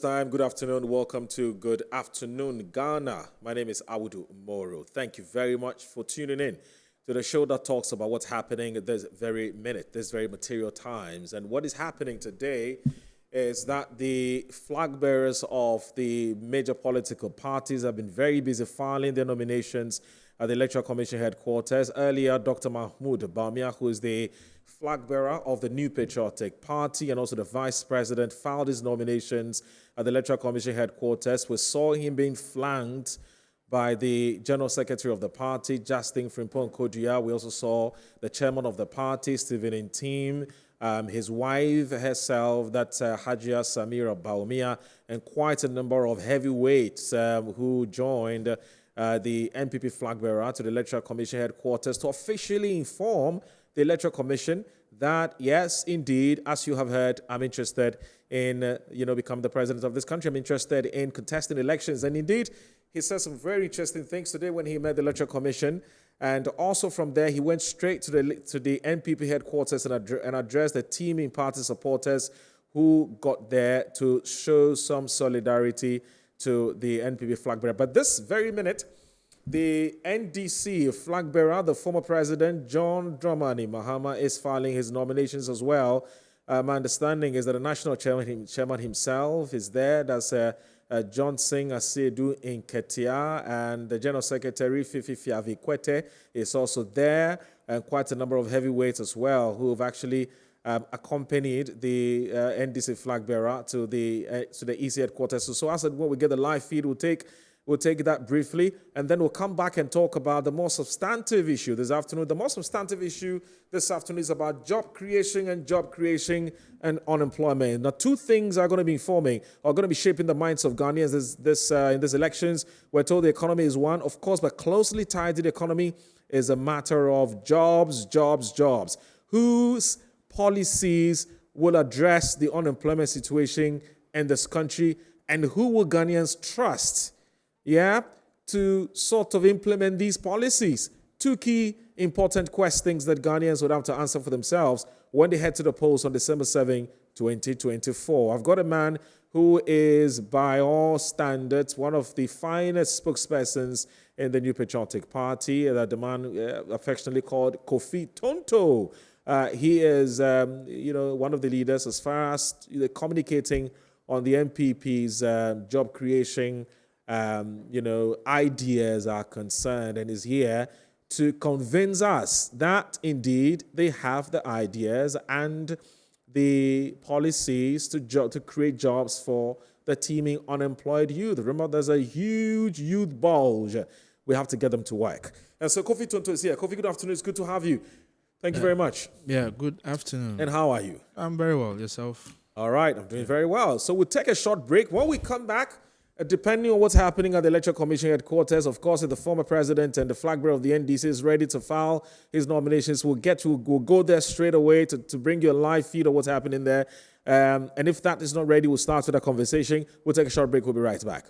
Good afternoon. Welcome to Good Afternoon, Ghana. My name is Awudu Moro. Thank you very much for tuning in to the show that talks about what's happening at this very minute, this very material times. And what is happening today is that the flag bearers of the major political parties have been very busy filing their nominations at the Electoral Commission headquarters. Earlier, Dr. Mahmoud Bawumia, who is the flag bearer of the New Patriotic Party and also the vice president, filed his nominations at the Electoral Commission headquarters. We saw him being flanked by the General Secretary of the party, Justin Frimpong Kodia. We also saw the chairman of the party, Stephen Intim, his wife herself, that's Hajia Samira Bawumia, and quite a number of heavyweights who joined the NPP flag bearer to the Electoral Commission headquarters to officially inform the Electoral Commission that, yes, indeed, as you have heard, I'm interested in, becoming the president of this country. I'm interested in contesting elections. And indeed, he said some very interesting things today when he met the Electoral Commission. And also from there, he went straight to the NPP headquarters and addressed the teaming party supporters who got there to show some solidarity to the NPP flag bearer. But this very minute, the NDC flag bearer, the former president, John Dramani Mahama, is filing his nominations as well. My understanding is that the national chairman himself is there. That's John Singh Asedu Nketia, and the general secretary, Fifi Fiavikwete, is also there, and quite a number of heavyweights as well who have actually accompanied the NDC flag bearer to the EC headquarters. So as when we get the live feed, we'll take that briefly, and then we'll come back and talk about the more substantive issue this afternoon. The more substantive issue this afternoon is about job creation and unemployment. Now, two things are going to be shaping the minds of Ghanaians in these elections. We're told the economy is one, of course, but closely tied to the economy is a matter of jobs. Whose policies will address the unemployment situation in this country, and who will Ghanaians trust to sort of implement these policies? Two key important questions that Ghanaians would have to answer for themselves when they head to the polls on December 7, 2024. I've got a man who is, by all standards, one of the finest spokespersons in the New Patriotic Party, the man affectionately called Kofi Tonto. He is, one of the leaders as far as communicating on the NPP's job creation ideas are concerned, and is here to convince us that indeed they have the ideas and the policies to create jobs for the teeming unemployed youth. Remember, there's a huge youth bulge. We have to get them to work. And so Kofi Tonto is here. Kofi, good afternoon. It's good to have you. Thank you very much. Yeah, good afternoon. And how are you? I'm very well. Yourself? All right, I'm doing very well. So we'll take a short break. When we come back, depending on what's happening at the Electoral Commission headquarters, of course, if the former president and the flag bearer of the NDC is ready to file his nominations, we'll go there straight away to bring you a live feed of what's happening there. And if that is not ready, we'll start with a conversation. We'll take a short break. We'll be right back.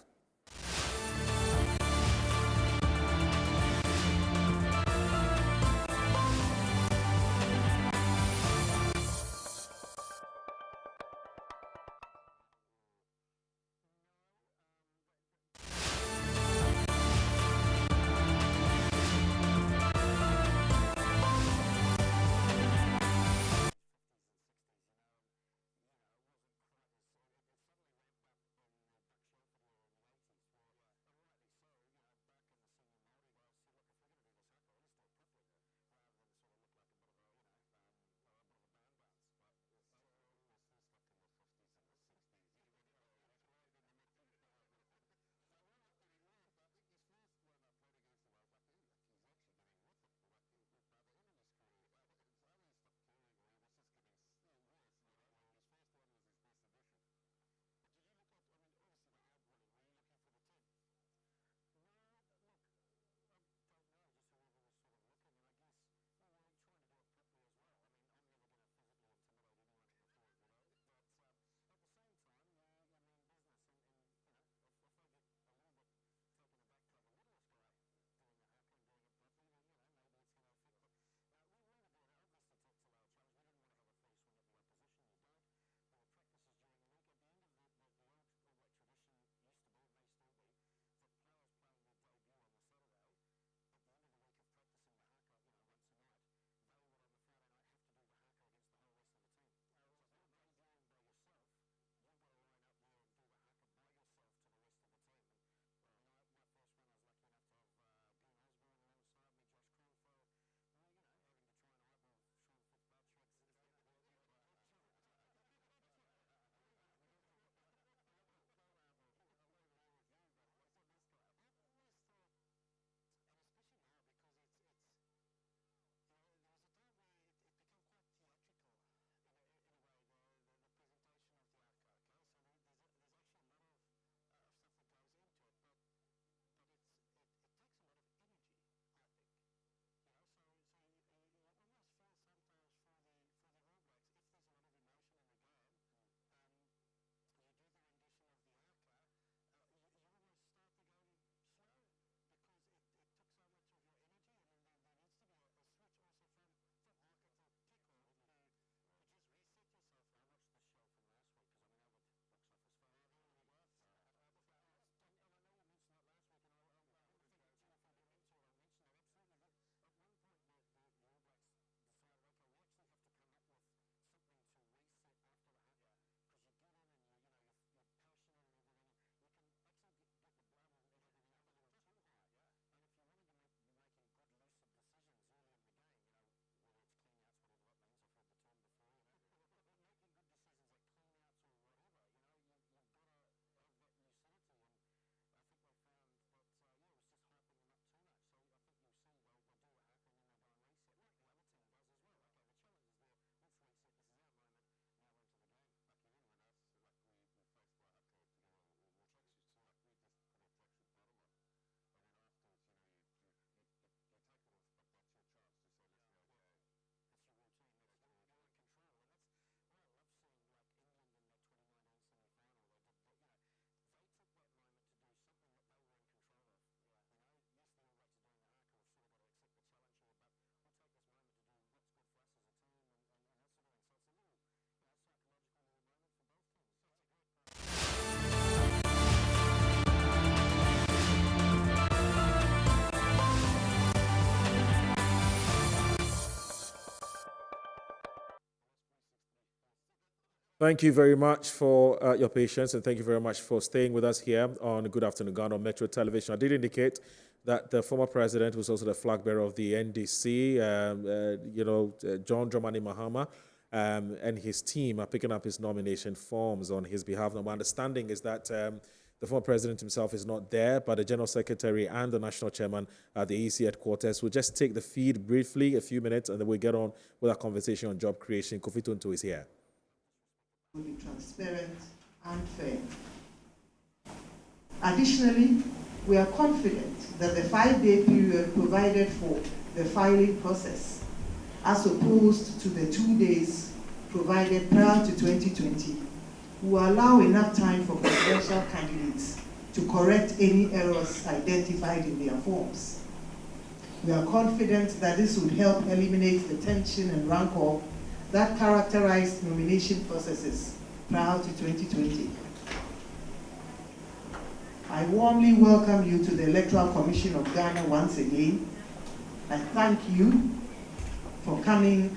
Thank you very much for your patience, and thank you very much for staying with us here on Good Afternoon Ghana on Metro Television. I did indicate that the former president was also the flag bearer of the NDC, John Dramani Mahama, and his team are picking up his nomination forms on his behalf. Now, my understanding is that the former president himself is not there, but the general secretary and the national chairman at the EC headquarters will just take the feed briefly, a few minutes, and then we'll get on with our conversation on job creation. Kofi Tonto is here. Will be transparent and fair. Additionally, we are confident that the 5-day period provided for the filing process, as opposed to the 2 days provided prior to 2020, will allow enough time for presidential candidates to correct any errors identified in their forms. We are confident that this would help eliminate the tension and rancor that characterized nomination processes prior to 2020. I warmly welcome you to the Electoral Commission of Ghana once again. I thank you for coming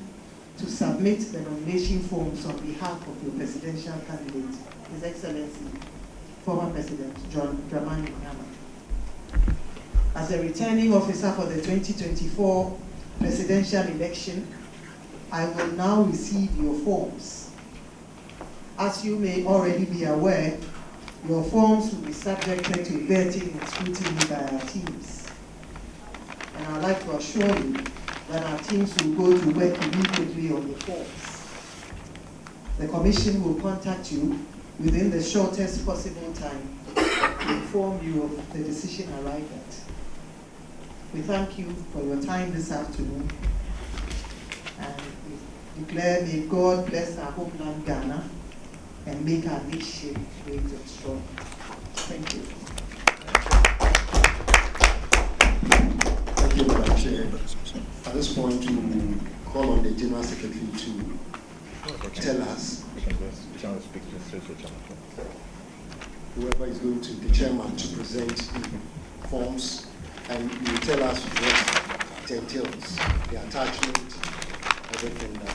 to submit the nomination forms on behalf of your presidential candidate, His Excellency, former President John Dramani Mahama. As a returning officer for the 2024 presidential election, I will now receive your forms. As you may already be aware, your forms will be subjected to vetting and scrutiny by our teams. And I'd like to assure you that our teams will go to work immediately on the forms. The Commission will contact you within the shortest possible time to inform you of the decision arrived at. We thank you for your time this afternoon, and we declare, may God bless our homeland Ghana and make our nation great and strong. Thank you. Thank you, Madam Chair. At this point, we will call on the General Secretary to tell us, whoever is going to, the chairman, to present the forms, and you will tell us what it entails, the attachment, everything that.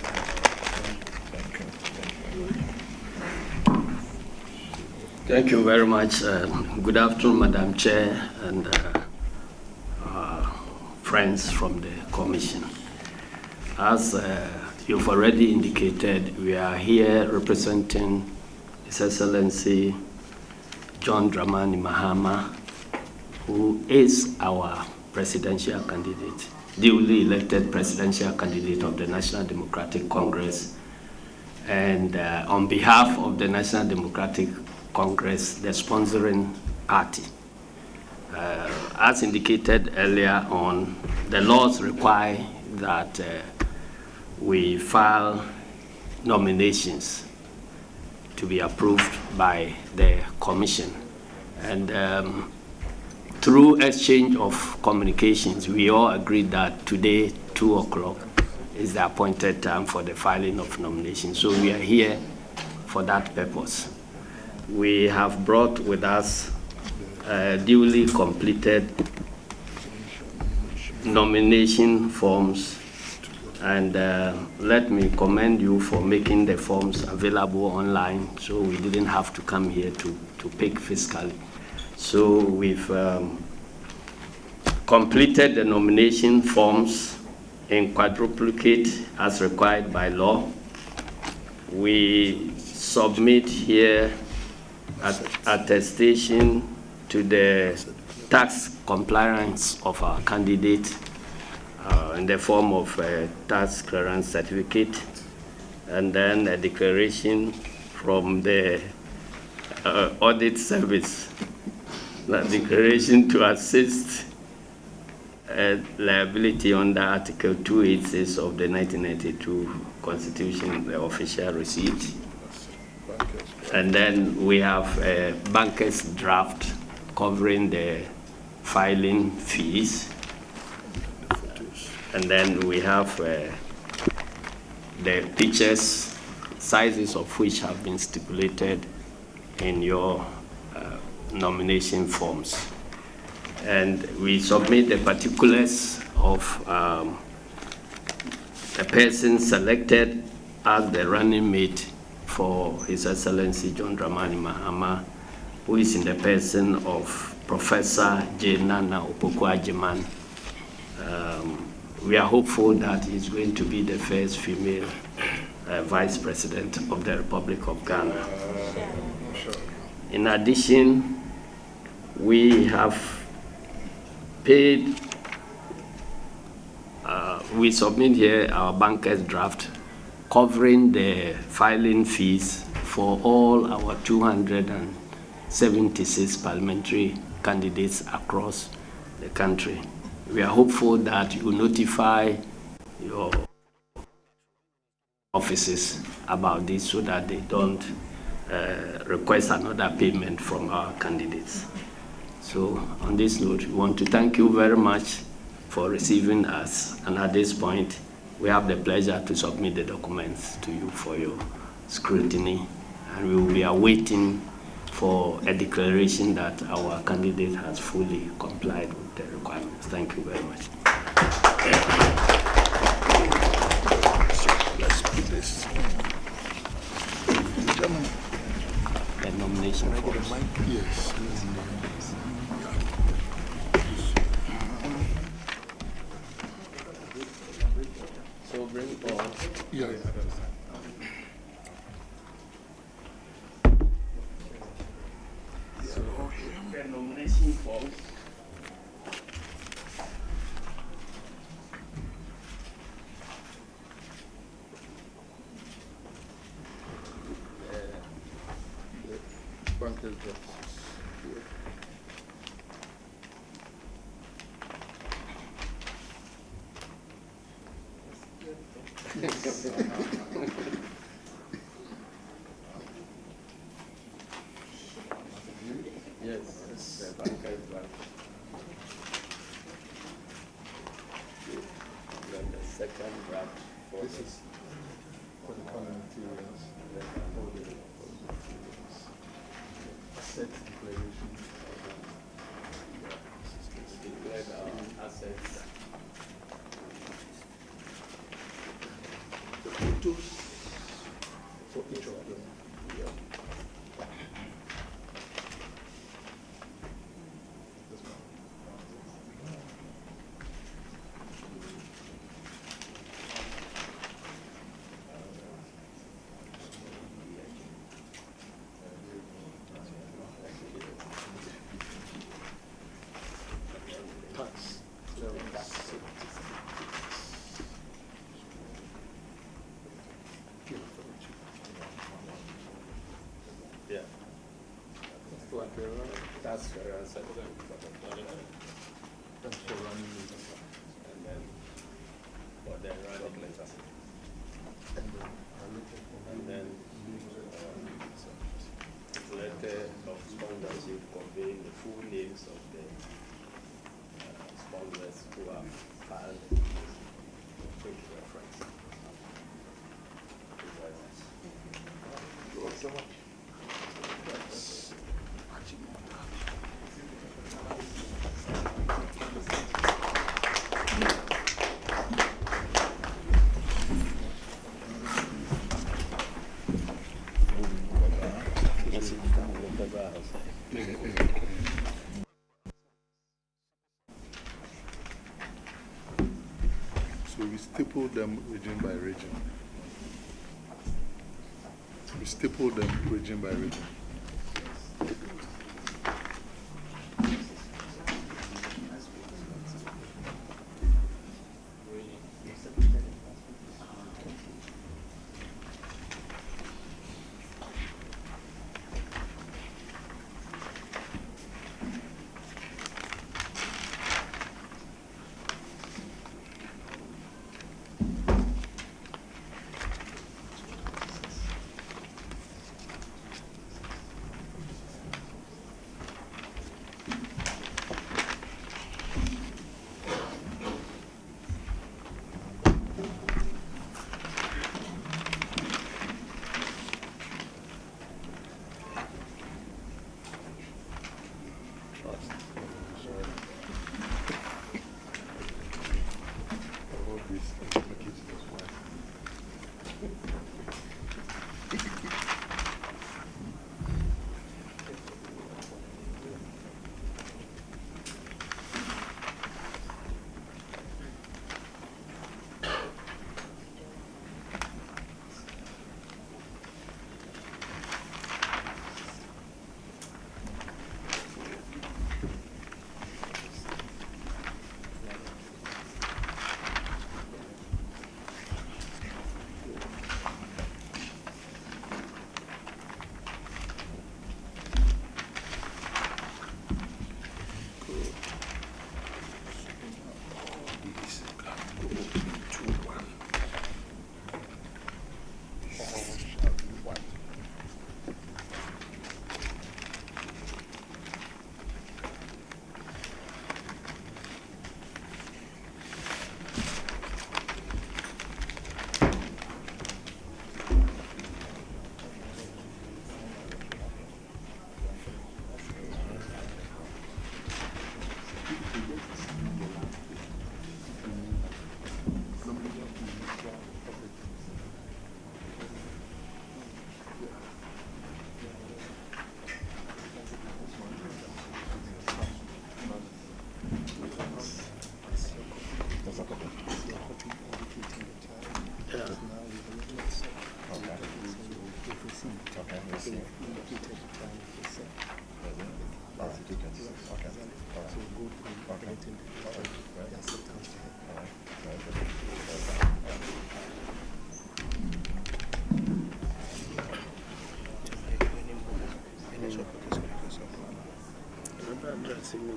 Thank you very much. Good afternoon, Madam Chair and friends from the Commission. As you've already indicated, we are here representing His Excellency John Dramani Mahama, who is our presidential candidate, duly elected presidential candidate of the National Democratic Congress. And on behalf of the National Democratic Congress, the sponsoring party. As indicated earlier on, the laws require that we file nominations to be approved by the Commission. And through exchange of communications, we all agreed that today, 2 o'clock, is the appointed time for the filing of nominations. So we are here for that purpose. We have brought with us duly completed nomination forms, and let me commend you for making the forms available online, so we didn't have to come here to pick physically. So we've completed the nomination forms in quadruplicate as required by law. We submit here attestation to the tax compliance of our candidate in the form of a tax clearance certificate, and then a declaration from the audit service, the declaration to assist liability under Article 286 of the 1992 Constitution, the official receipt. And then we have a banker's draft covering the filing fees. And then we have the pictures, sizes of which have been stipulated in your nomination forms. And we submit the particulars of the person selected as the running mate for His Excellency John Dramani Mahama, who is in the person of Professor J. Nana Opoku-Agyeman. We are hopeful that he's going to be the first female Vice President of the Republic of Ghana. In addition, we have paid, we submit here our banker's draft covering the filing fees for all our 276 parliamentary candidates across the country. We are hopeful that you notify your offices about this so that they don't request another payment from our candidates. So on this note, we want to thank you very much for receiving us, and at this point we have the pleasure to submit the documents to you for your scrutiny, and we will be awaiting for a declaration that our candidate has fully complied with the requirements. Thank you very much. Let's put this. The nomination form. Yes. So bring all. Yeah. The nomination form. Banker's draft. Yes, the banker's draft. Then the second draft for This is for the parliamentarians. For the asset declaration. declared our assets. The photos for each of them. Yeah. Tax. Yeah. That's fair answer. That's for running meetings. And then for the running letter. And then letter of sponsorship conveying the full names of the sponsors who have filed quick reference. Thank you very much. Thank you so much. So we staple them region by region. We staple them region by region. All this, make it as well.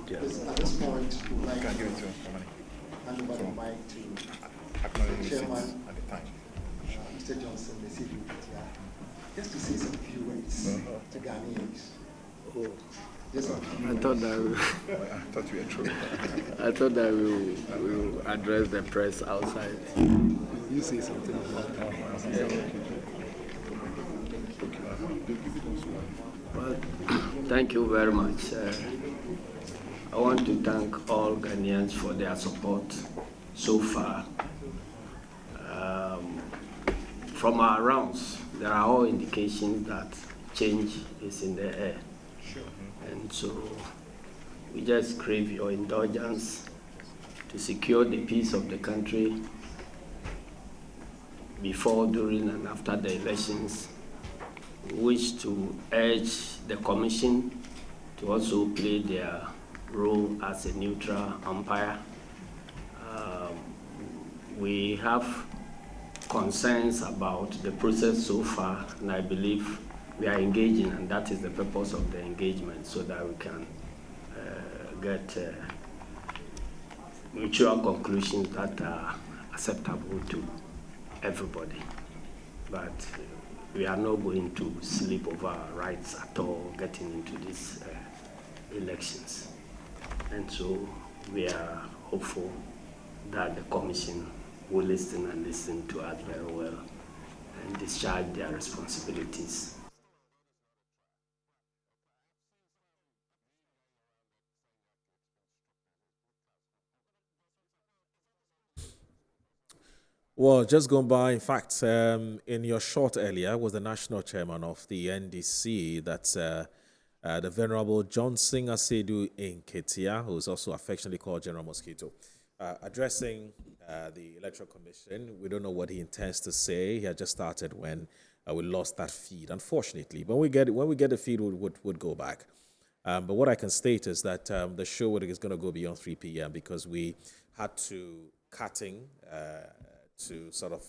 Because at this point, we would like to hand over the mic to the chairman, Mr. Johnson, the city just to say some few words to Ghanaians. Just a few I thought that I thought that we will address the press outside. You say something. Well, thank you very much. I want to thank all Ghanaians for their support so far. From our rounds, there are all indications that change is in the air. And so we just crave your indulgence to secure the peace of the country before, during, and after the elections. We wish to urge the Commission to also play their role as a neutral umpire. We have concerns about the process so far, and I believe we are engaging, and that is the purpose of the engagement, so that we can get mutual conclusions that are acceptable to everybody. But we are not going to sleep over our rights at all getting into these elections. And so we are hopeful that the Commission will listen and listen to us very well and discharge their responsibilities. Well, just going by, in fact, in your short earlier was the national chairman of the NDC, that's the Venerable Johnson Asedu Nketia, who is also affectionately called General Mosquito, addressing the Electoral Commission. We don't know what he intends to say. He had just started when we lost that feed, unfortunately. But when we get the feed, would go back. But what I can state is that the show is going to go beyond 3 p.m. because we had to cutting to sort of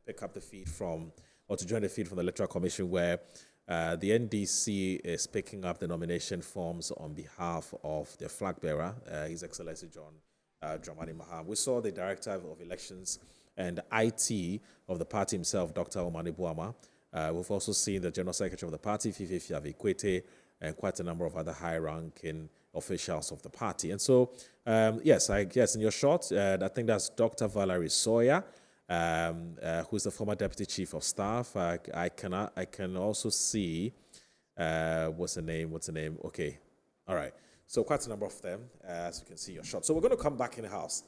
pick up the feed from, or to join the feed from the Electoral Commission, where the NDC is picking up the nomination forms on behalf of their flag bearer, His Excellency John Dramani Maham. We saw the Director of Elections and IT of the party himself, Dr. Omani Buama. We've also seen the General Secretary of the party, Fifi Fiavikwete, and quite a number of other high-ranking officials of the party. And so, yes, I guess in your short, I think that's Dr. Valerie Sawyer, who's the former Deputy Chief of Staff. I can also see, what's the name? Okay, all right. So quite a number of them, as you can see in your shot. So we're going to come back in the house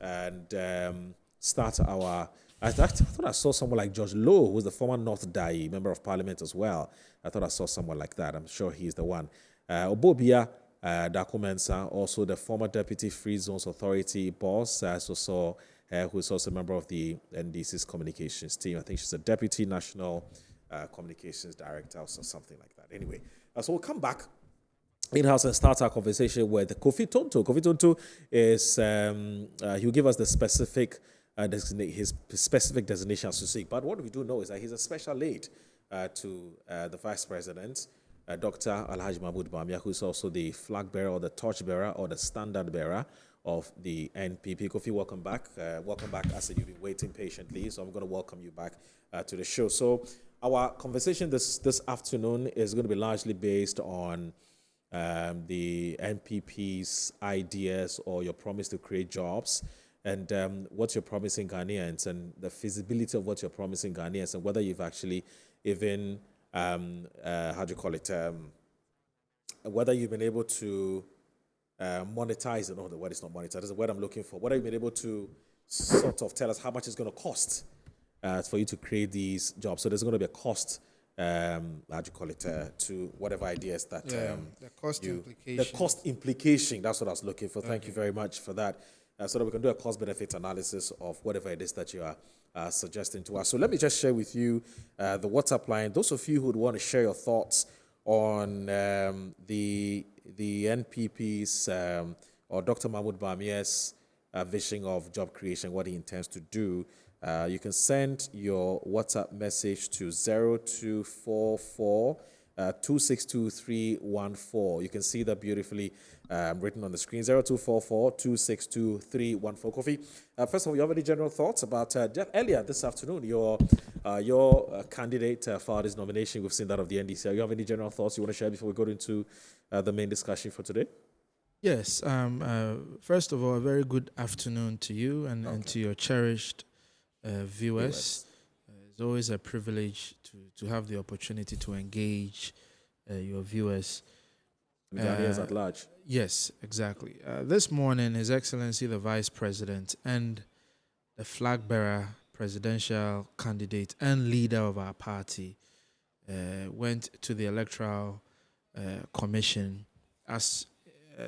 and start our... I thought I saw someone like George Lowe, who's the former North Dai Member of Parliament as well. I thought I saw someone like that. I'm sure he's the one. Obobia Dakumensa, also the former Deputy Free Zones Authority boss. I also saw who is also a member of the NDC's communications team. I think she's a Deputy National Communications Director or something like that. Anyway, so we'll come back in-house and start our conversation with Kofi Tonto. Kofi Tonto is, he'll give us the specific, his specific designation, so to speak. But what we do know is that he's a special aide to the Vice President, Dr. Alhaji Mahmoud Bamia, who's also the flag bearer or the torch bearer or the standard bearer of the NPP. Kofi, welcome back. Welcome back. I said you've been waiting patiently, so I'm going to welcome you back to the show. So our conversation this afternoon is going to be largely based on the NPP's ideas or your promise to create jobs and what you're promising Ghanaians and the feasibility of what you're promising Ghanaians and whether you've actually even, whether you've been able to monetize it. No, the word is not monetize. That's the word I'm looking for. Whether you've been able to sort of tell us how much it's going to cost for you to create these jobs. So there's going to be a cost, to whatever ideas that the cost implication. The cost implication, that's what I was looking for. Thank you very much for that. So that we can do a cost-benefit analysis of whatever it is that you are suggesting to us. So let me just share with you the WhatsApp line. Those of you who would want to share your thoughts on the NPP's or Dr. Mahmoud Bamia's vision of job creation, what he intends to do, you can send your WhatsApp message to 0244 262 You can see that beautifully written on the screen. 0244 262 Kofi, first of all, you have any general thoughts about earlier this afternoon, your candidate filed his nomination. We've seen that of the NDC. You have any general thoughts you want to share before we go into the main discussion for today? Yes. First of all, a very good afternoon to you and to your cherished viewers. It's always a privilege to have the opportunity to engage your viewers. Ghanaians at large. Yes, exactly. This morning, His Excellency the Vice President and the flag bearer, presidential candidate and leader of our party went to the Electoral Commission as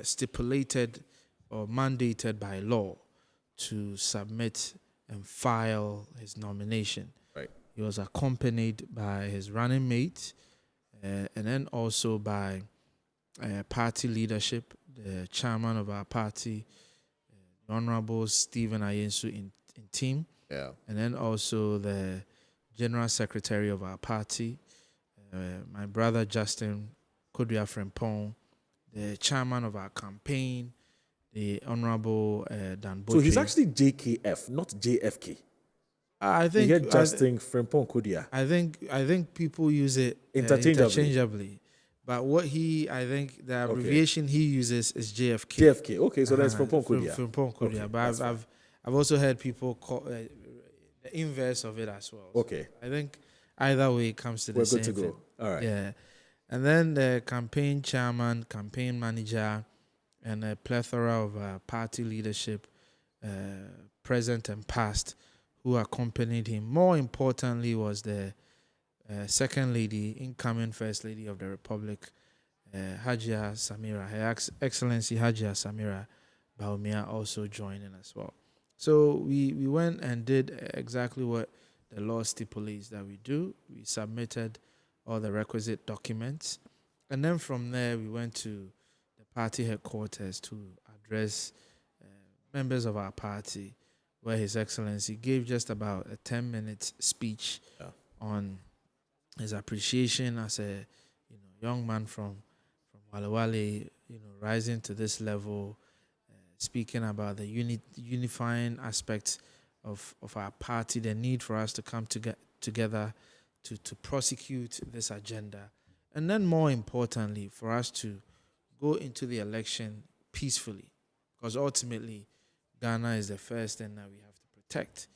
stipulated or mandated by law to submit and file his nomination. Right. He was accompanied by his running mate and then also by party leadership, the chairman of our party, the Honorable Stephen Ayensu in team, and then also the general secretary of our party, my brother Justin Kodua Frempong, the chairman of our campaign, the Honorable Dan Botry. So he's actually JKF, not JFK. I think you get Justin Frempong Kodua. I think people use it interchangeably. But what I think the abbreviation he uses is JFK. JFK. Okay, so that's Frempong Kodua. Frempong Kodua. But I've also heard people call the inverse of it as well. Okay. So I think either way it comes to the same thing. We're good to go. All right. Yeah. And then the campaign chairman, campaign manager, and a plethora of party leadership, present and past, who accompanied him. More importantly was the second lady, incoming first lady of the Republic, Hajia Samira, Her Excellency Hajia Samira Baumia also joining as well. So we went and did exactly what the law stipulates that we do. We submitted all the requisite documents. And then from there, we went to the party headquarters to address members of our party, where His Excellency gave just about a 10-minute speech on his appreciation as a young man from Wale Wale, rising to this level, speaking about the unifying aspects of our party, the need for us to come together to prosecute this agenda. And then more importantly, for us to go into the election peacefully, because ultimately Ghana is the first thing that we have to protect.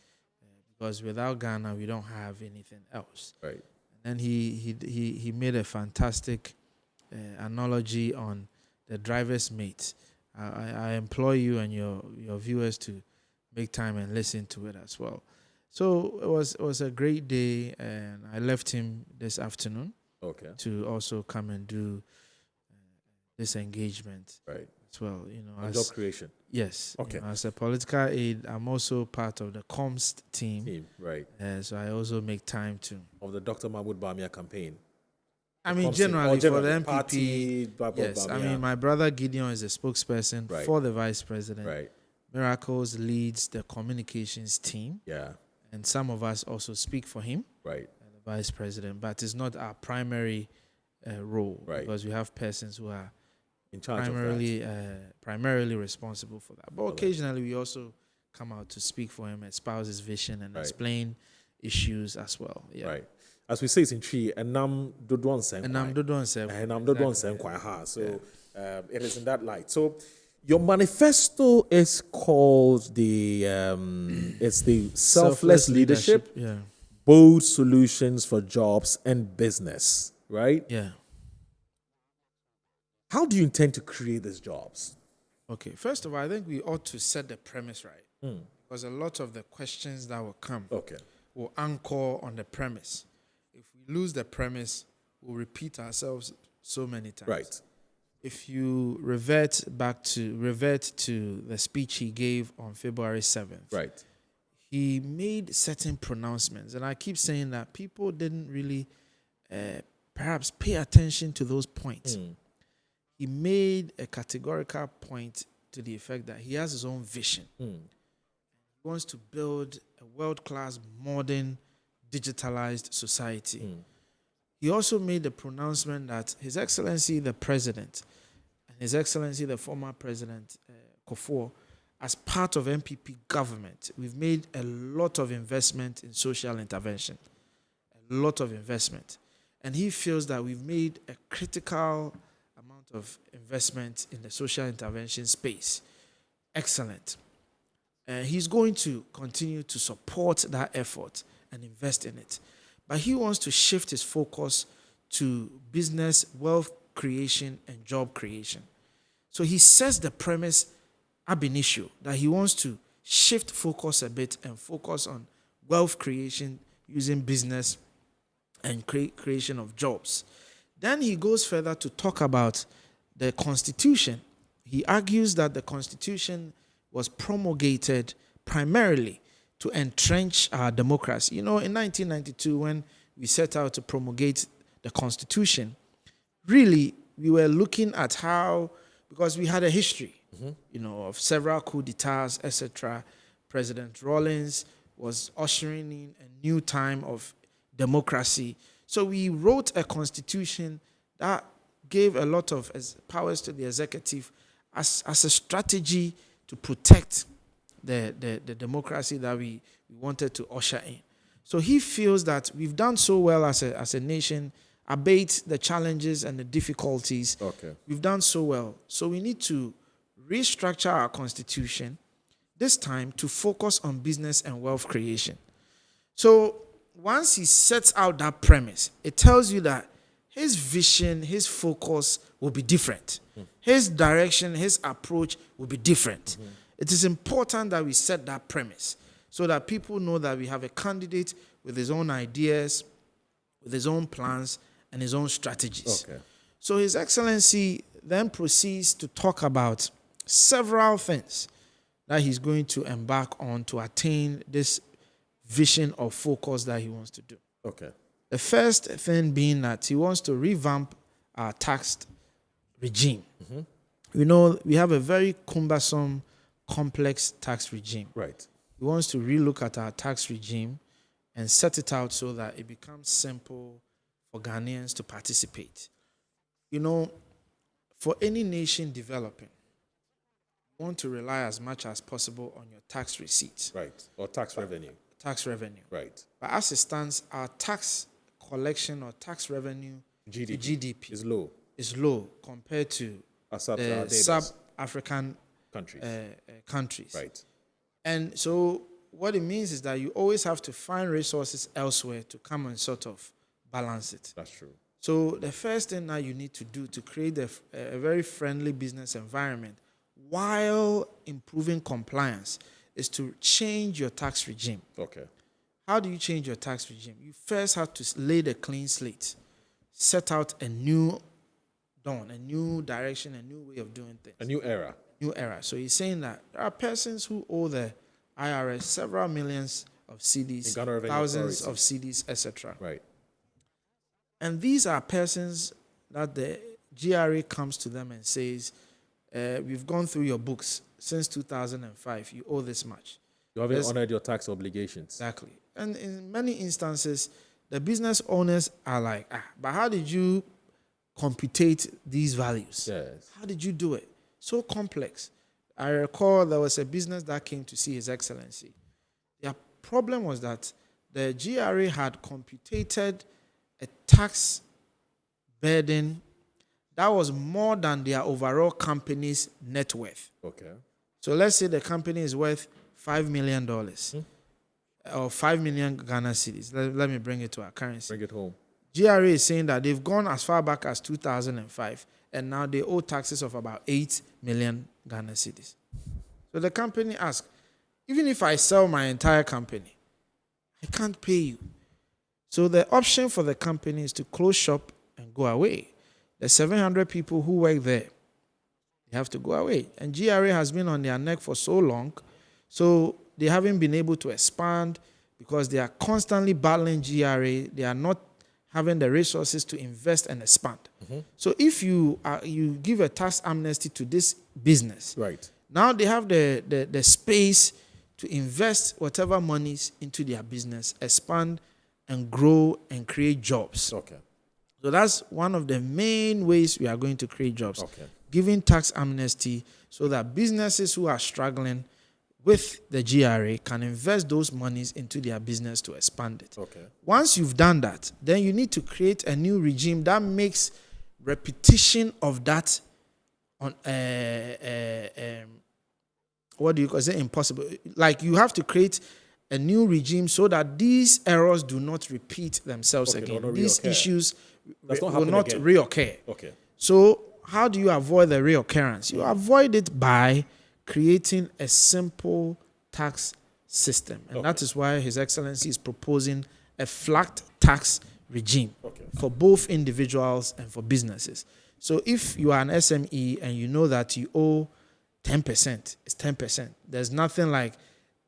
Because without Ghana, we don't have anything else. Right. And he made a fantastic analogy on the driver's mate. I implore you and your viewers to make time and listen to it as well. So it was a great day, and I left him this afternoon to also come and do this engagement as well. As job creation. Yes. Okay. As a political aide, I'm also part of the comms team. Right. So I also make time to of the Dr. Mahmoud Bamia campaign. I mean, generally for the NPP. Party, yes. I mean, my brother Gideon is a spokesperson for the vice president. Right. Miracles leads the communications team. Yeah. And some of us also speak for him. Right. The vice president, but it's not our primary role. Right. Because we have persons who are in charge primarily responsible for that. But occasionally we also come out to speak for him, espouse his vision, and explain issues as well. Yeah. Right. As we say, it's in tree, and nam dodon sen. And nam dodon sen. And nam dodon sen quite hard. So it is in that light. So your manifesto is called it's the selfless leadership. Yeah. Bold solutions for jobs and business. Right. Yeah. How do you intend to create these jobs? Okay, first of all, I think we ought to set the premise right. Because a lot of the questions that will come will anchor on the premise. If we lose the premise, we'll repeat ourselves so many times. Right. If you revert to the speech he gave on February 7th, right, he made certain pronouncements. And I keep saying that people didn't really perhaps pay attention to those points. He made a categorical point to the effect that he has his own vision. He wants to build a world-class, modern, digitalized society. He also made the pronouncement that His Excellency the President and His Excellency the former President Kofi, as part of NPP government, we've made a lot of investment in social intervention, a lot of investment. And he feels that we've made a critical amount of investment in the social intervention space. Excellent. He's going to continue to support that effort and invest in it. But he wants to shift his focus to business, wealth creation, and job creation. So he sets the premise ab initio that he wants to shift focus a bit and focus on wealth creation using business and creation of jobs. Then he goes further to talk about the Constitution. He argues that the Constitution was promulgated primarily to entrench our democracy. You know, in 1992, when we set out to promulgate the Constitution, really, we were looking at how, because we had a history, you know, of several coups d'etats, etc. President Rawlings was ushering in a new time of democracy. So we wrote a constitution that gave a lot of powers to the executive as a strategy to protect the democracy that we wanted to usher in. So he feels that we've done so well as a nation, abate the challenges and the difficulties. Okay. We've done so well. So we need to restructure our constitution, this time to focus on business and wealth creation. So once he sets out that premise, it tells you that his vision, his focus will be different. His direction, his approach will be different. It is important that we set that premise so that people know that we have a candidate with his own ideas, with his own plans, and his own strategies. Okay. So His Excellency then proceeds to talk about several things that he's going to embark on to attain this vision or focus that he wants to do. Okay. The first thing being that he wants to revamp our tax regime. You know, we have a very cumbersome, complex tax regime. Right. He wants to relook at our tax regime and set it out so that it becomes simple for Ghanaians to participate. You know, for any nation developing, you want to rely as much as possible on your tax receipts. Right. Or tax revenue. Tax revenue. Right. But as it stands, our tax collection or tax revenue to GDP is low compared to sub-African countries. Countries. Right. And so what it means is that you always have to find resources elsewhere to come and sort of balance it. That's true. So the first thing that you need to do to create a very friendly business environment while improving compliance is to change your tax regime. Okay. How do you change your tax regime? You first have to lay the clean slate, set out a new dawn, a new direction, a new way of doing things. A new era. New era. So he's saying that there are persons who owe the IRS several millions of CDs, thousands of CDs, etc. Right. And these are persons that the GRA comes to them and says, we've gone through your books since 2005. You owe this much. You haven't honored your tax obligations. Exactly. And in many instances, the business owners are like, but how did you computate these values? Yes. How did you do it? So complex. I recall there was a business that came to see His Excellency. Their problem was that the GRA had computed a tax burden that was more than their overall company's net worth. Okay. So let's say the company is worth $5 million or 5 million Ghana cedis. Let me bring it to our currency. Bring it home. GRA is saying that they've gone as far back as 2005 and now they owe taxes of about 8 million Ghana cedis. So the company asks, even if I sell my entire company, I can't pay you. So the option for the company is to close shop and go away. The 700 people who work there, they have to go away. And GRA has been on their neck for so long, so they haven't been able to expand because they are constantly battling GRA. They are not having the resources to invest and expand. So if you give a tax amnesty to this business, right, Now they have the space to invest whatever monies into their business, expand and grow and create jobs. Okay. So that's one of the main ways we are going to create jobs. Okay. Giving tax amnesty so that businesses who are struggling with the GRA can invest those monies into their business to expand it. Okay. Once you've done that, then you need to create a new regime that makes repetition of that on what do you call it? Impossible. Like you have to create a new regime so that these errors do not repeat themselves Okay, again. not These reoccur. issues Does not will happen not again. reoccur. Okay. So how do you avoid the reoccurrence? You avoid it by creating a simple tax system. And that is why His Excellency is proposing a flat tax regime for both individuals and for businesses. So if you are an SME and you know that you owe 10%, it's 10%. There's nothing like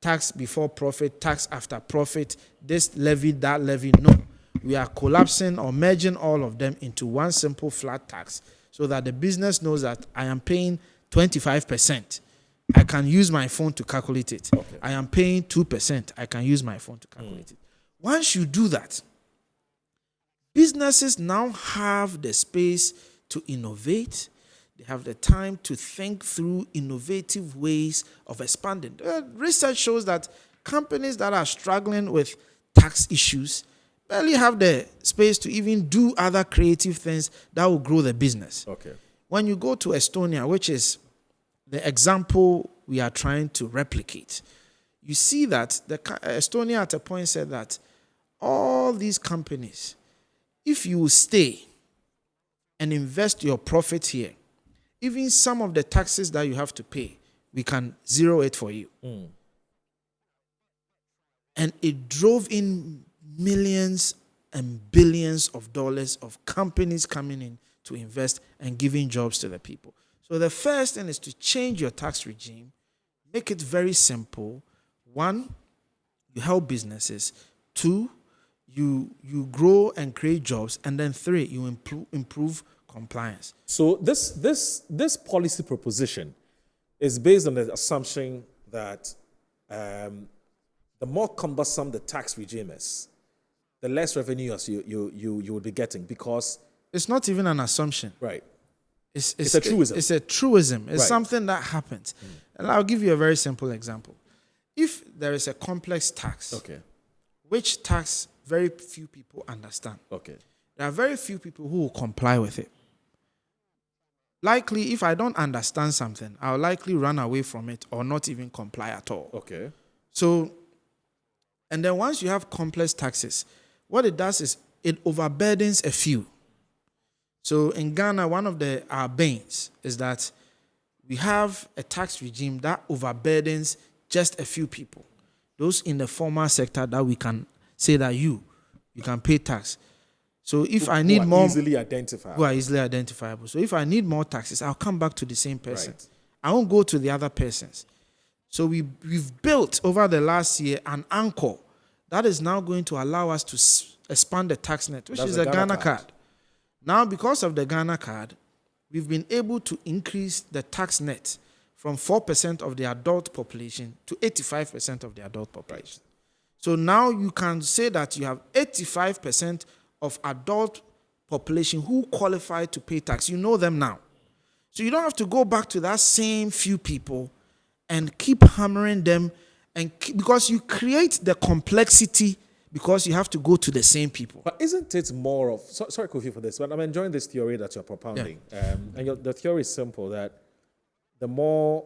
tax before profit, tax after profit, this levy, that levy. No. We are collapsing or merging all of them into one simple flat tax so that the business knows that I am paying 25%. I can use my phone to calculate it. Okay. I am paying 2%. I can use my phone to calculate it. Once you do that, businesses now have the space to innovate. They have the time to think through innovative ways of expanding. Research shows that companies that are struggling with tax issues barely have the space to even do other creative things that will grow the business. Okay. When you go to Estonia, which is the example we are trying to replicate, you see that Estonia at a point said that all these companies, if you stay and invest your profits here, even some of the taxes that you have to pay, we can zero it for you. And it drove in millions and billions of dollars of companies coming in to invest and giving jobs to the people. So the first thing is to change your tax regime, make it very simple. One, you help businesses. Two, you grow and create jobs. And then three, you improve compliance. So this policy proposition is based on the assumption that the more cumbersome the tax regime is, the less revenue you will be getting, because it's not even an assumption. Right. It's a truism. It's a truism. It's Right. something that happens. And I'll give you a very simple example. If there is a complex tax, Okay. which tax very few people understand, Okay. there are very few people who will comply with it. Likely, if I don't understand something, I'll likely run away from it or not even comply at all. Okay. So, and then once you have complex taxes, what it does is it overburdens a few. So in Ghana, one of our banes is that we have a tax regime that overburdens just a few people. Those in the formal sector that we can say that you can pay tax. So if I need more, easily identifiable. who are easily identifiable. So if I need more taxes, I'll come back to the same person. Right. I won't go to the other persons. So we've built over the last year an anchor that is now going to allow us to expand the tax net, which That's is the the Ghana Ghana card. card. Now, because of the Ghana card, we've been able to increase the tax net from 4% of the adult population to 85% of the adult population. So now you can say that you have 85% of adult population who qualify to pay tax. You know them now. So you don't have to go back to that same few people and keep hammering them, because you create the complexity because you have to go to the same people. But isn't it more of, sorry Kofi for this, but I'm enjoying this theory that you're propounding. And the theory is simple, that the more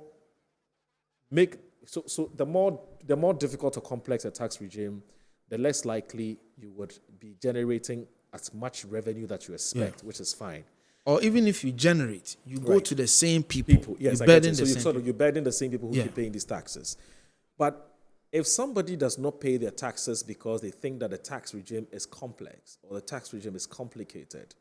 the more difficult or complex a tax regime, the less likely you would be generating as much revenue that you expect, which is fine. Or even if you generate, you go Right. to the same people. Yes, you I get burden it. So the same you burden the same people who Yeah. keep paying these taxes. But if somebody does not pay their taxes because they think that the tax regime is complex or the tax regime is complicated,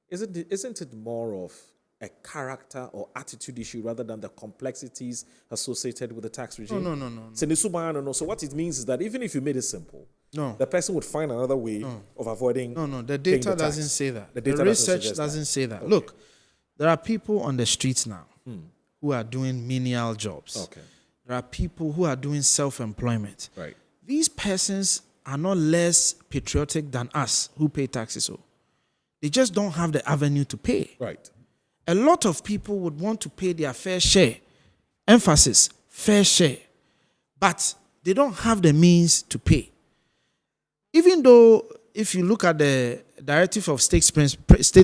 isn't it more of a character or attitude issue rather than the complexities associated with the tax regime? No. So what it means is that even if you made it simple, No. the person would find another way of avoiding. No. The paying data the doesn't tax. say that. The The data research suggest doesn't that. say that. Okay. Look, there are people on the streets now who are doing menial jobs. Okay. There are people who are doing self-employment. Right. These persons are not less patriotic than us who pay taxes. So they just don't have the avenue to pay. Right. A lot of people would want to pay their fair share. Emphasis, fair share. But they don't have the means to pay. Even though, if you look at the Directive of State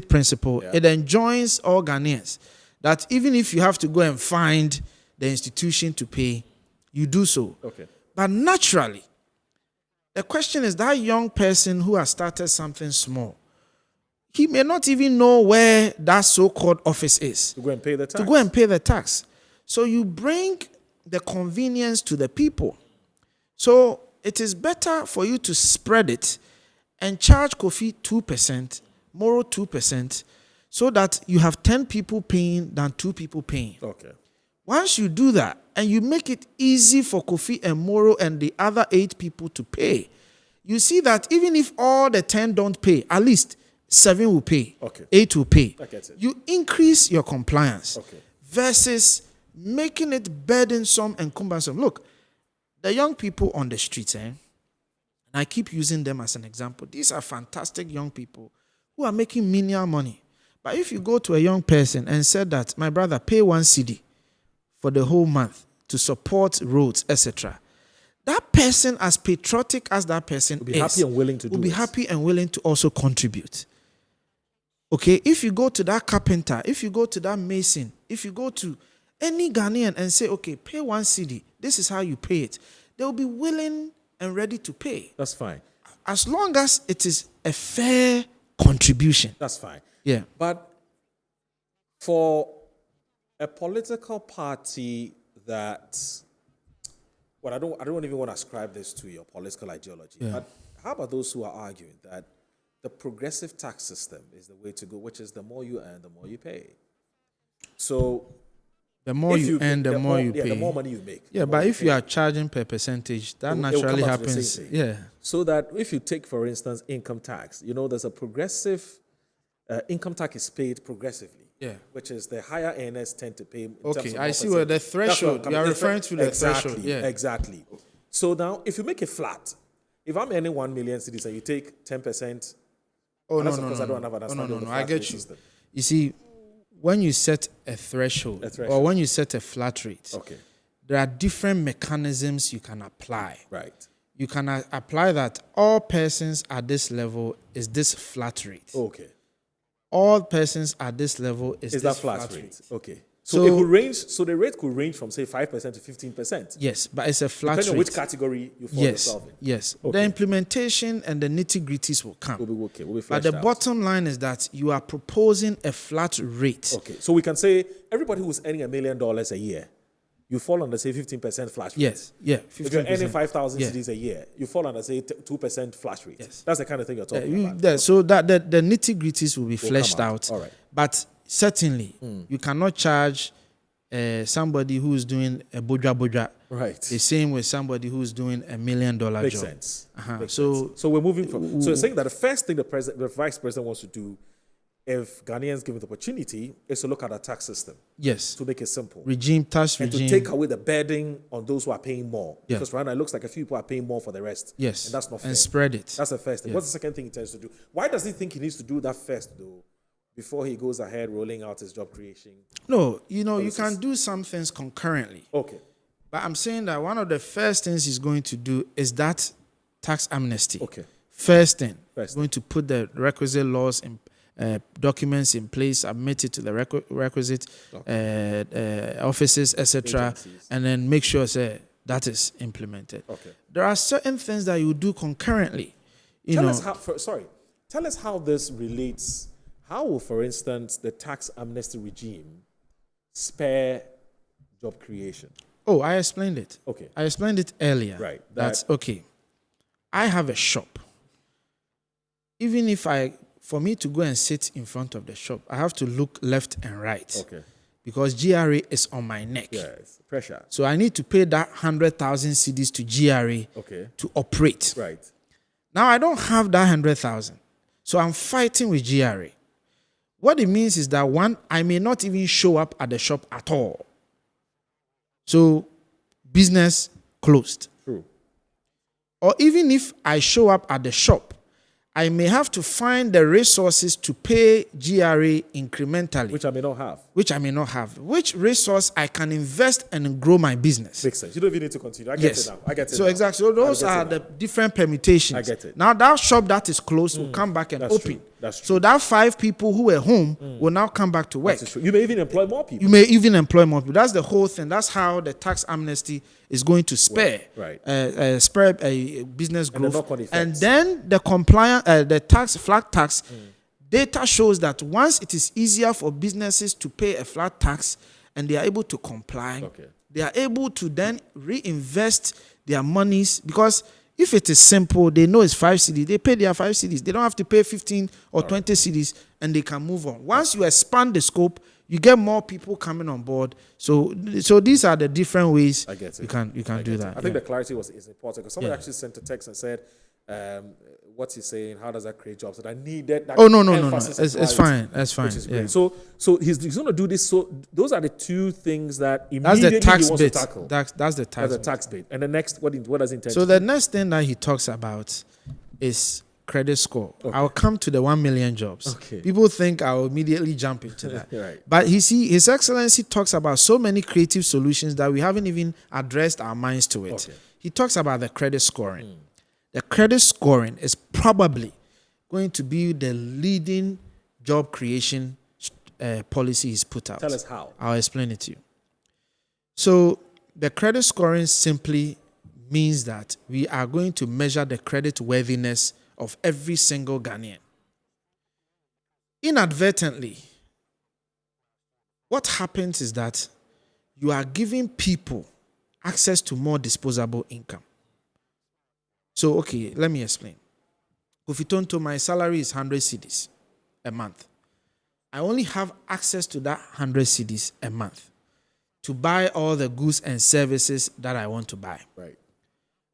Principle, it enjoins all Ghanaians that even if you have to go and find the institution to pay, you do so. Okay. But naturally, the question is that young person who has started something small, he may not even know where that so-called office is. To go and pay the tax. To go and pay the tax. So you bring the convenience to the people. So it is better for you to spread it and charge Kofi 2%, Moro 2%, so that you have 10 people paying than 2 people paying. Okay. Once you do that and you make it easy for Kofi and Moro and the other 8 people to pay, you see that even if all the 10 don't pay, at least 7 will pay, Okay. 8 will pay. I get it. You increase your compliance Okay. versus making it burdensome and cumbersome. Look, the young people on the streets, and I keep using them as an example. These are fantastic young people who are making menial money. But if you go to a young person and said that, my brother, pay 1 cedi for the whole month to support roads, etc., that person, as patriotic as that person Will be happy and willing to do will be it. happy and willing to also contribute. Okay, if you go to that carpenter, if you go to that mason, if you go to any Ghanaian and say, okay, pay 1 cedi, this is how you pay it, they will be willing and ready to pay. That's fine. As long as it is a fair contribution. That's fine. Yeah. But for a political party that, well, I don't even want to ascribe this to your political ideology. Yeah. But how about those who are arguing that the progressive tax system is the way to go, which is the more you earn, the more you pay? So The more if you earn, the more you pay. the more money you make. Yeah, the more but you if pay. you are charging per percentage, that It will naturally come out to the happens. same thing. Yeah. So that if you take, for instance, income tax, there's a progressive income tax is paid progressively. Yeah. Which is the higher earners tend to pay. In Okay, terms of I more see where the percentage. That's what I'm threshold, coming- you are referring to the exactly, threshold. Yeah. Exactly. So now, if you make it flat, if I'm earning 1 million cedis and you take 10%, Oh, and no, that's no, because I no, don't have an no, understanding no, of the no, I flat get rate you. system. You see, when you set a threshold, or when you set a flat rate, Okay, there are different mechanisms you can apply. right. You can apply that all persons at this level is this flat rate. Okay. All persons at this level is Is this that flat rate? Okay. So, So- it could range. So the rate could range from say 5% to 15%, Yes, but it's a flat depending on rate. which category you fall Yes, yourself in. yes. Okay. The implementation and the nitty-gritties will come. We'll be okay. We'll be But fleshed the out. bottom line is that you are proposing a flat rate. Okay, so we can say everybody who's earning $1 million a year, you fall under say 15% flash rate. Yes, yeah. If you're earning 15%. 5,000 Yeah. cedis a year, you fall under say 2% flash rate. Yes. That's the kind of thing you're talking about. So that the nitty-gritties will be fleshed come out. out. All right. But certainly, you cannot charge somebody who's doing a boja Right. the same with somebody who's doing $1 million Makes job. sense. Uh-huh. Makes So- sense. So we're moving from. So you're saying that the first thing the vice president wants to do, if Ghanaians given the opportunity, is to look at a tax system Yes, to make it simple tax and regime. to take away the burden on those who are paying more. Yeah. Because right now it looks like a few people are paying more for the rest. Yes, and that's not fair. and spread it. That's the first thing. Yeah. What's the second thing he tends to do? Why does he think he needs to do that first, though, before he goes ahead rolling out his job creation? No, you Policies. can do some things concurrently. Okay. But I'm saying that one of the first things he's going to do is that tax amnesty. Okay. First thing, First going to put the requisite laws and documents in place, submit it to the requisite offices, etc., Agencies. and then make sure that is implemented. Okay. There are certain things that you do concurrently. Tell us how this relates. How will, for instance, the tax amnesty regime spare job creation? Oh, I explained it. Okay. I explained it earlier. Right. That's okay. I have a shop. Even if for me to go and sit in front of the shop, I have to look left and right. Okay. Because GRA is on my neck. Yes. Pressure. So I need to pay that 100,000 cedis to GRA Okay. to operate. Right. Now I don't have that 100,000. So I'm fighting with GRA. What it means is that one, I may not even show up at the shop at all. So business closed. True. Or even if I show up at the shop, I may have to find the resources to pay GRA incrementally. Which I may not have. Which resource I can invest and grow my business. Makes sense. You don't even need to continue. I get it now. So exactly. So those are the different permutations. I get it. Now that shop that is closed will come back and That's open. true. That's true. So that 5 people who were home will now come back to work. That's true. You may even employ more people. That's the whole thing. That's how the tax amnesty is going to spare a business growth. And then the flat tax data shows that once it is easier for businesses to pay a flat tax and they are able to comply, they are able to then reinvest their monies, because if it is simple, they know it's 5 cedis, they pay their 5 cedis. They don't have to pay 15 or 20 cedis, and they can move on. Once you expand the scope, you get more people coming on board. So these are the different ways you can do that. I think the clarity is important, because somebody actually sent a text and said, what's he saying? How does that create jobs? And I needed that. No. It's fine. That's fine. Which is great. So he's going to do this. So those are the 2 things that immediately he wants to tackle. That's the tax bit. And the next, what does he intend So the next thing that he talks about is credit score. I'll come to the 1 million jobs. People think I'll immediately jump into that. Right. But His Excellency talks about so many creative solutions that we haven't even addressed our minds to it. He talks about the credit scoring. The credit scoring is probably going to be the leading job creation policy he's put out. Tell us how. I'll explain it to you. So the credit scoring simply means that we are going to measure the credit worthiness of every single Ghanaian. Inadvertently, what happens is that you are giving people access to more disposable income. So, let me explain. Kofi Tonto, my salary is 100 cedis a month. I only have access to that 100 cedis a month to buy all the goods and services that I want to buy. Right.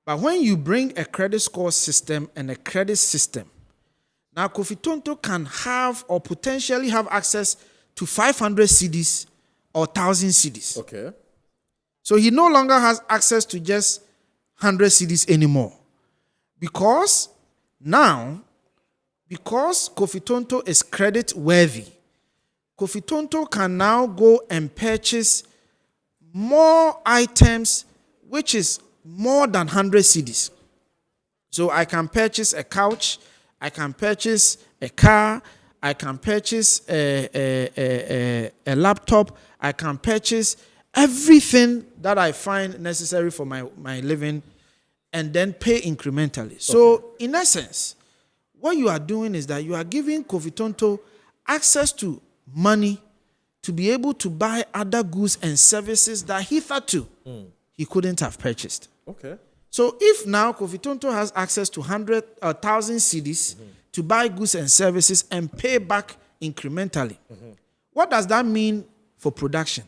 But when you bring a credit score system and a credit system, now Kofi Tonto can have or potentially have access to 500 cedis or 1,000 cedis. Okay. So he no longer has access to just 100 cedis anymore. Because Kofi Tonto is credit worthy, Kofi Tonto can now go and purchase more items, which is more than 100 cedis. So I can purchase a couch, I can purchase a car, I can purchase a laptop, I can purchase everything that I find necessary for my living, and then pay incrementally. So, in essence, what you are doing is that you are giving Kofi Tonto access to money to be able to buy other goods and services that hitherto he couldn't have purchased. Okay. So, if now Kofi Tonto has access to 1,000 cedis to buy goods and services and pay back incrementally, what does that mean for production?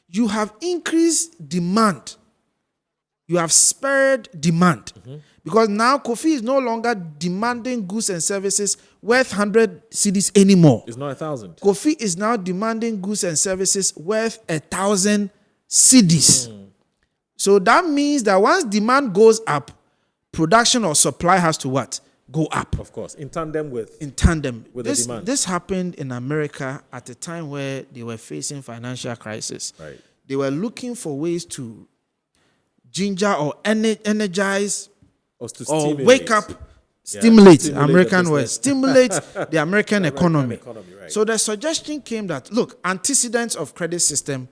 You have increased demand. You have spared demand. Because now Kofi is no longer demanding goods and services worth 100 cedis anymore. It's not 1,000. Kofi is now demanding goods and services worth 1,000 cedis. So that means that once demand goes up, production or supply has to what? Go up. Of course. In tandem with the demand. This happened in America at a time where they were facing financial crisis. Right. They were looking for ways to ginger or energize or wake up, stimulate American word, stimulate the American economy. Right. So the suggestion came that, look, antecedents of credit system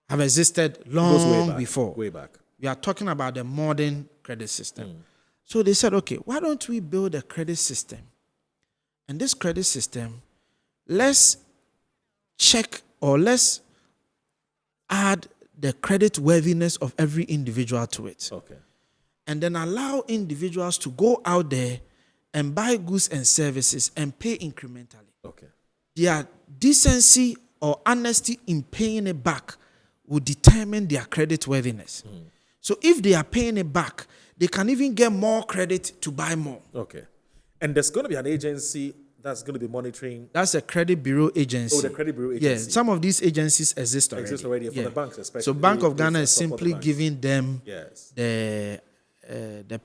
have existed long before. Way back. We are talking about the modern credit system. So they said, okay, why don't we build a credit system? And this credit system, let's check or let's add the credit worthiness of every individual to it. Okay. And then allow individuals to go out there and buy goods and services and pay incrementally. Okay. Their decency or honesty in paying it back will determine their credit worthiness. So if they are paying it back, they can even get more credit to buy more. Okay. And there's going to be an agency that's going to be monitoring. That's a credit bureau agency. Oh, the credit bureau Yeah, agency. some of these agencies exist already. For the banks, especially. So Bank of They Ghana is support the simply banks. giving them Yes. the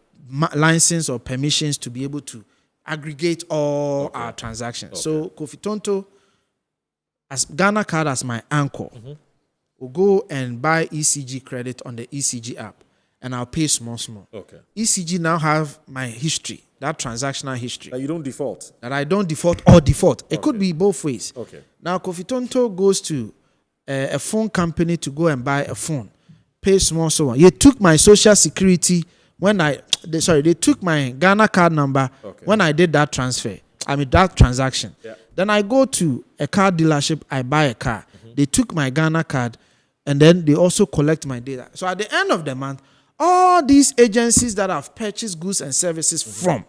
license or permissions to be able to aggregate all our transactions. So Kofi Tonto, as Ghana Card as my anchor, will go and buy ECG credit on the ECG app, and I'll pay small. Okay. ECG now have my history, that transactional history. That you don't default. That I don't default or default. It could be both ways. Okay. Now, Kofi Tonto goes to a phone company to go and buy a phone, pay small, so on. They took my social security when they took my Ghana Card number when I did that transfer. I mean, that transaction. Yeah. Then I go to a car dealership, I buy a car. They took my Ghana Card, and then they also collect my data. So at the end of the month, all these agencies that I've purchased goods and services from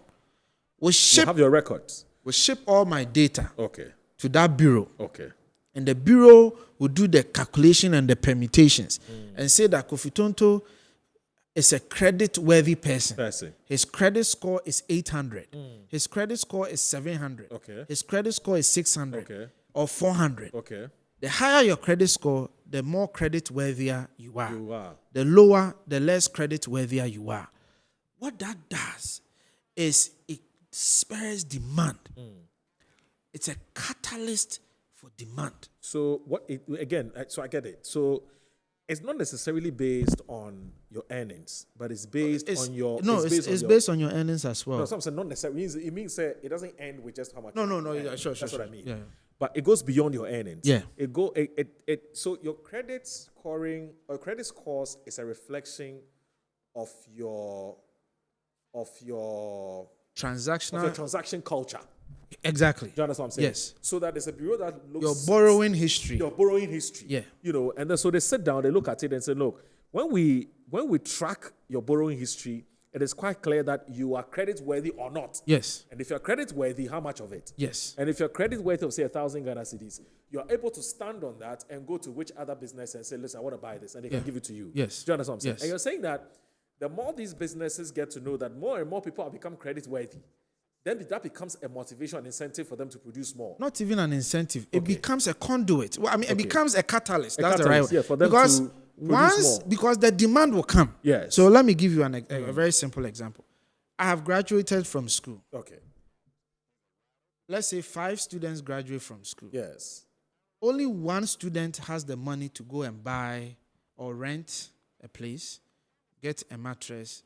will You have your records. ship all my data Okay. to that bureau. Okay. And the bureau will do the calculation and the permutations and say that Kofi Tonto is a credit-worthy person. I see. His credit score is 800. His credit score is 700. Okay. His credit score is 600 Okay. or 400. Okay. The higher your credit score, the more credit-worthier you are. You are. The lower, the less credit-worthier you are. What that does is it spurs demand. It's a catalyst for demand. So so I get it. So it's not necessarily based on your earnings, but it's based on your. It's based on your earnings as well. No, so I'm saying not necessarily. It means it doesn't end with just how much. No, you yeah, earn. sure. That's what I mean. Yeah. But it goes beyond your earnings. Yeah. So your credit scoring or credit scores is a reflection of your Transactional. transaction culture. Exactly. Do you understand what I'm saying? Yes. So that there's a bureau that looks Your borrowing history. Your borrowing history. Yeah. And then so they sit down, they look at it and say, look, when we track your borrowing history, it is quite clear that you are credit worthy or not. Yes. And if you're credit worthy, how much of it? Yes. And if you're credit worthy of say 1,000 Ghana cedis, you're able to stand on that and go to which other business and say, listen, I want to buy this, and they can give it to you. Yes. Do you understand what I'm saying? Yes. And you're saying that the more these businesses get to know that more and more people have become credit worthy, then that becomes a motivation and incentive for them to produce more. Not even an incentive. It becomes a conduit. Well, I mean, it becomes a catalyst. That's the right catalyst, word. yeah, for them because to produce more. because the demand will come. Yes. So let me give you a very simple example. I have graduated from school. Okay. Let's say 5 students graduate from school. Yes. Only one student has the money to go and buy or rent a place, get a mattress,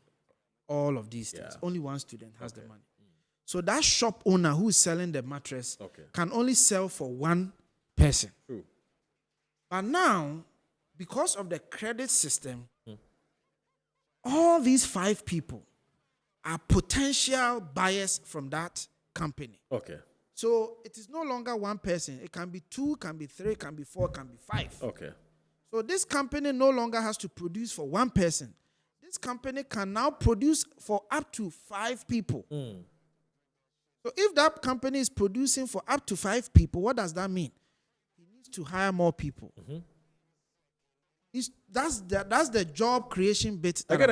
all of these things. Only one student has the money. So that shop owner who is selling the mattress can only sell for one person. True. But now, because of the credit system, all these 5 people are potential buyers from that company. Okay. So it is no longer one person. It can be 2, can be 3, can be 4, can be 5. Okay. So this company no longer has to produce for one person. This company can now produce for up to 5 people. So if that company is producing for up to 5 people, what does that mean? He needs to hire more people. That's the job creation bit. I get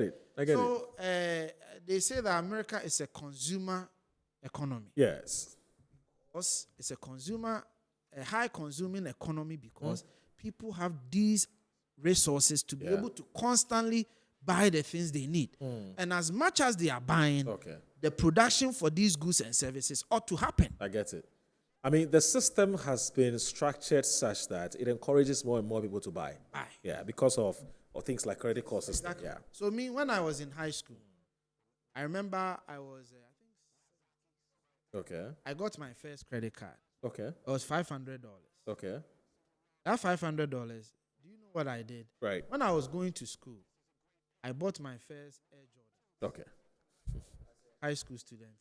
it. So they say that America is a consumer economy. Yes. Because it's a high consuming economy because people have these resources to be able to constantly buy the things they need. And as much as they are buying, the production for these goods and services ought to happen. I get it. I mean, the system has been structured such that it encourages more and more people to buy. Yeah, because of things like credit card system. Exactly. Yeah. So when I was in high school, I remember I was, I got my first credit card. Okay. It was $500. Okay. That $500, do you know what I did? Right. When I was going to school, I bought my first Air Jordan. Okay. High school student.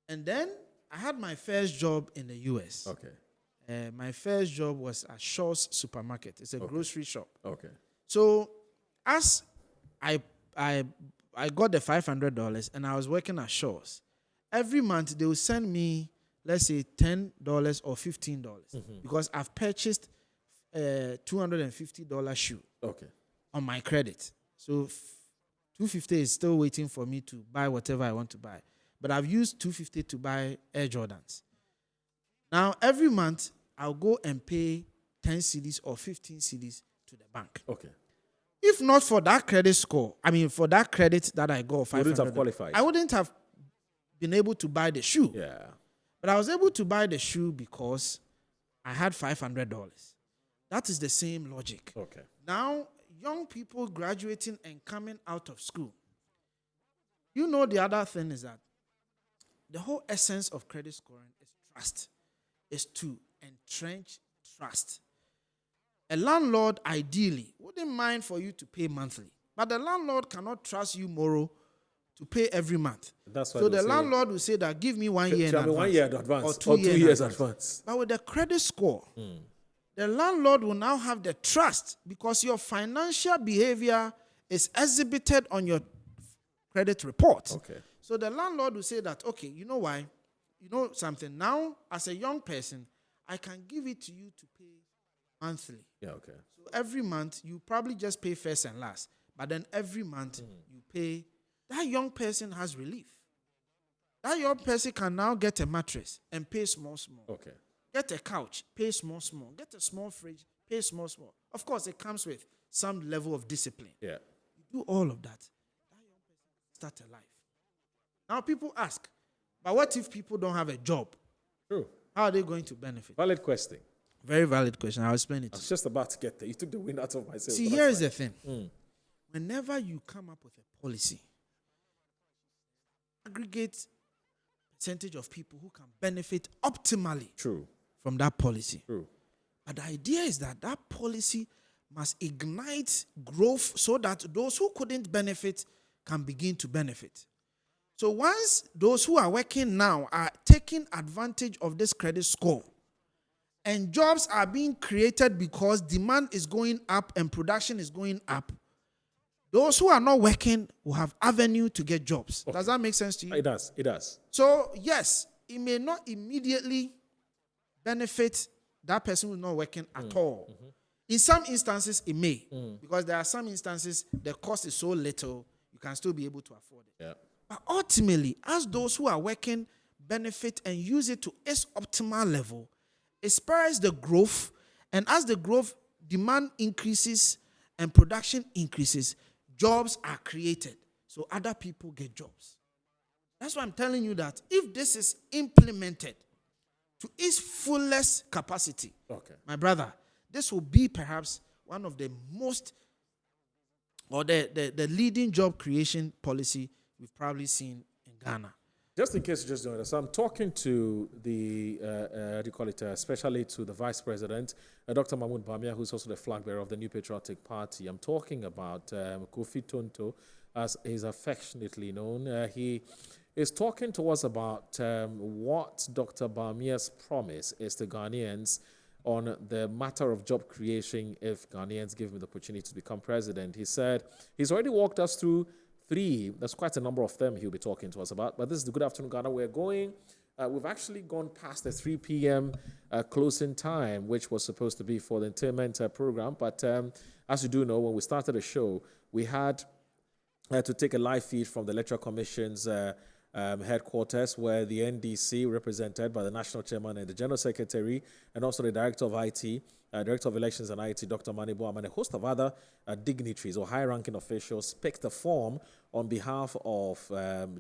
And then I had my first job in the US. Okay. My first job was at Shaw's Supermarket. It's a grocery shop. Okay. So as I got the $500 and I was working at Shaw's, every month they would send me, let's say, $10 or $15 because I've purchased a $250 shoe on my credit. So $250 is still waiting for me to buy whatever I want to buy. but I've used 250 to buy Air Jordans. Now, every month, I'll go and pay 10 cedis or 15 cedis to the bank. Okay. If not for that credit score, for that credit that I got, You wouldn't have qualified. I wouldn't have been able to buy the shoe. Yeah. But I was able to buy the shoe because I had $500. That is the same logic. Okay. Now, young people graduating and coming out of school, the other thing is that the whole essence of credit scoring is trust, is to entrench trust. A landlord, ideally, wouldn't mind for you to pay monthly, but the landlord cannot trust you more to pay every month. That's why so the landlord will say that give me 1 year in advance. 1 year in advance or 2 years advance. But with the credit score, the landlord will now have the trust because your financial behavior is exhibited on your credit report. Okay. So the landlord will say that, okay, you know why? You know something? Now, as a young person, I can give it to you to pay monthly. Yeah, okay. So every month, you probably just pay first and last. But then every month, you pay. That young person has relief. That young person can now get a mattress and pay small. Okay. Get a couch, pay small. Get a small fridge, pay small. Of course, it comes with some level of discipline. Yeah. You do all of that. That young person start a life. Now people ask, but what if people don't have a job? True. How are they going to benefit? Valid question. Very valid question. I'll explain it I to was just about to get there. You took the wind out of my sails. See, here is the thing. Whenever you come up with a policy, aggregate percentage of people who can benefit optimally from that policy. True. But the idea is that that policy must ignite growth so that those who couldn't benefit can begin to benefit. So once those who are working now are taking advantage of this credit score and jobs are being created because demand is going up and production is going up, those who are not working will have avenue to get jobs. Okay. Does that make sense to you? It does. It does. So yes, it may not immediately benefit that person who's not working at all. Mm-hmm. In some instances, it may. Because there are some instances the cost is so little, you can still be able to afford it. Yeah. But ultimately, as those who are working benefit and use it to its optimal level, it spurs the growth. And as the growth demand increases and production increases, jobs are created. So other people get jobs. That's why I'm telling you that if this is implemented to its fullest capacity, my brother, this will be perhaps one of the most or the leading job creation policy we've probably seen in Ghana. Just in case you just don't understand, I'm talking to the, especially to the Vice President, Dr. Mahmoud Bamia, who's also the flag bearer of the New Patriotic Party. I'm talking about Kofi Tonto, as he's affectionately known. He is talking to us about what Dr. Bamia's promise is to Ghanaians on the matter of job creation if Ghanaians give him the opportunity to become president. He said he's already walked us through 3. There's quite a number of them he'll be talking to us about. But this is the Good Afternoon Ghana. We're going, we've actually gone past the 3 p.m. Closing time, which was supposed to be for the entertainment program. But as you do know, when we started the show, we had to take a live feed from the Electoral Commission's headquarters, where the NDC, represented by the National Chairman and the General Secretary, and also the Director of IT, Director of Elections and IT, Dr. Manibo, and a host of other dignitaries or high-ranking officials picked a form on behalf of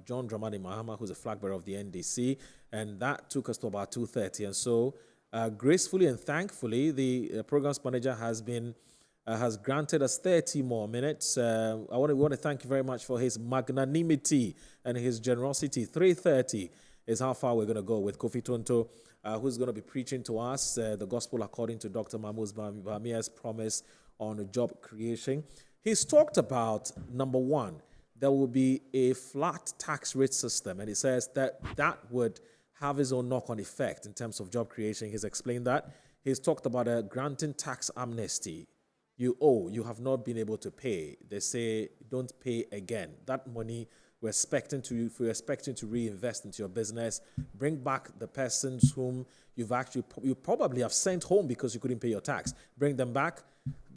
John Dramani Mahama, who's a flag bearer of the NDC, and that took us to about 2:30. And so, gracefully and thankfully, the program's manager has granted us 30 more minutes. I want to thank you very much for his magnanimity and his generosity. 3:30 is how far we're going to go with Kofi Tonto, who's going to be preaching to us the gospel according to Dr. Mahmoud Bamia's promise on job creation. He's talked about, number one, there will be a flat tax rate system, and he says that would have his own knock-on effect in terms of job creation. He's explained that. He's talked about a granting tax amnesty. You have not been able to pay. They say, don't pay again. That money we're expecting to reinvest into your business, bring back the persons whom you probably have sent home because you couldn't pay your tax. Bring them back,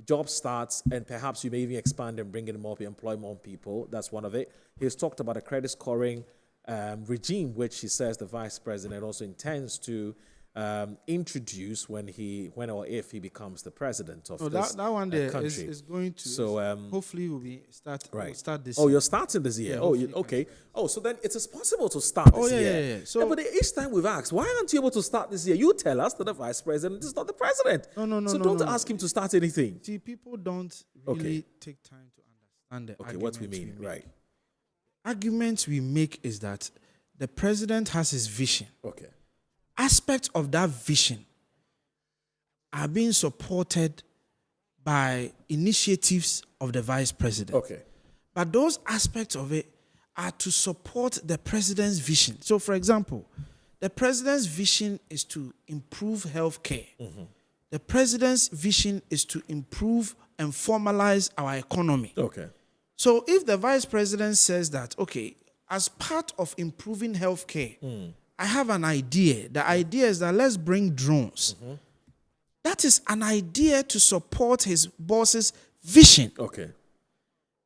job starts, and perhaps you may even expand and bring in more, employ more people. That's one of it. He's talked about a credit scoring regime, which he says the vice president also intends to introduce when or if he becomes the president of this that one there country. is going to. So hopefully we'll start this. Oh, year. you're starting this year. Yeah, Okay. Oh, so then it is possible to start this year. Yeah. So, but each time we've asked, why aren't you able to start this year? You tell us that the vice president is not the president. No. So don't ask him to start anything. See, people don't really take time to understand the What we mean, make. right? Arguments we make is that the president has his vision. Okay. Aspects of that vision are being supported by initiatives of the vice president. Okay. But those aspects of it are to support the president's vision. So, for example, the president's vision is to improve healthcare. Mm-hmm. The president's vision is to improve and formalize our economy. Okay. So, if the vice president says that, okay, as part of improving healthcare, I have an idea. The idea is that let's bring drones. Mm-hmm. That is an idea to support his boss's vision. Okay.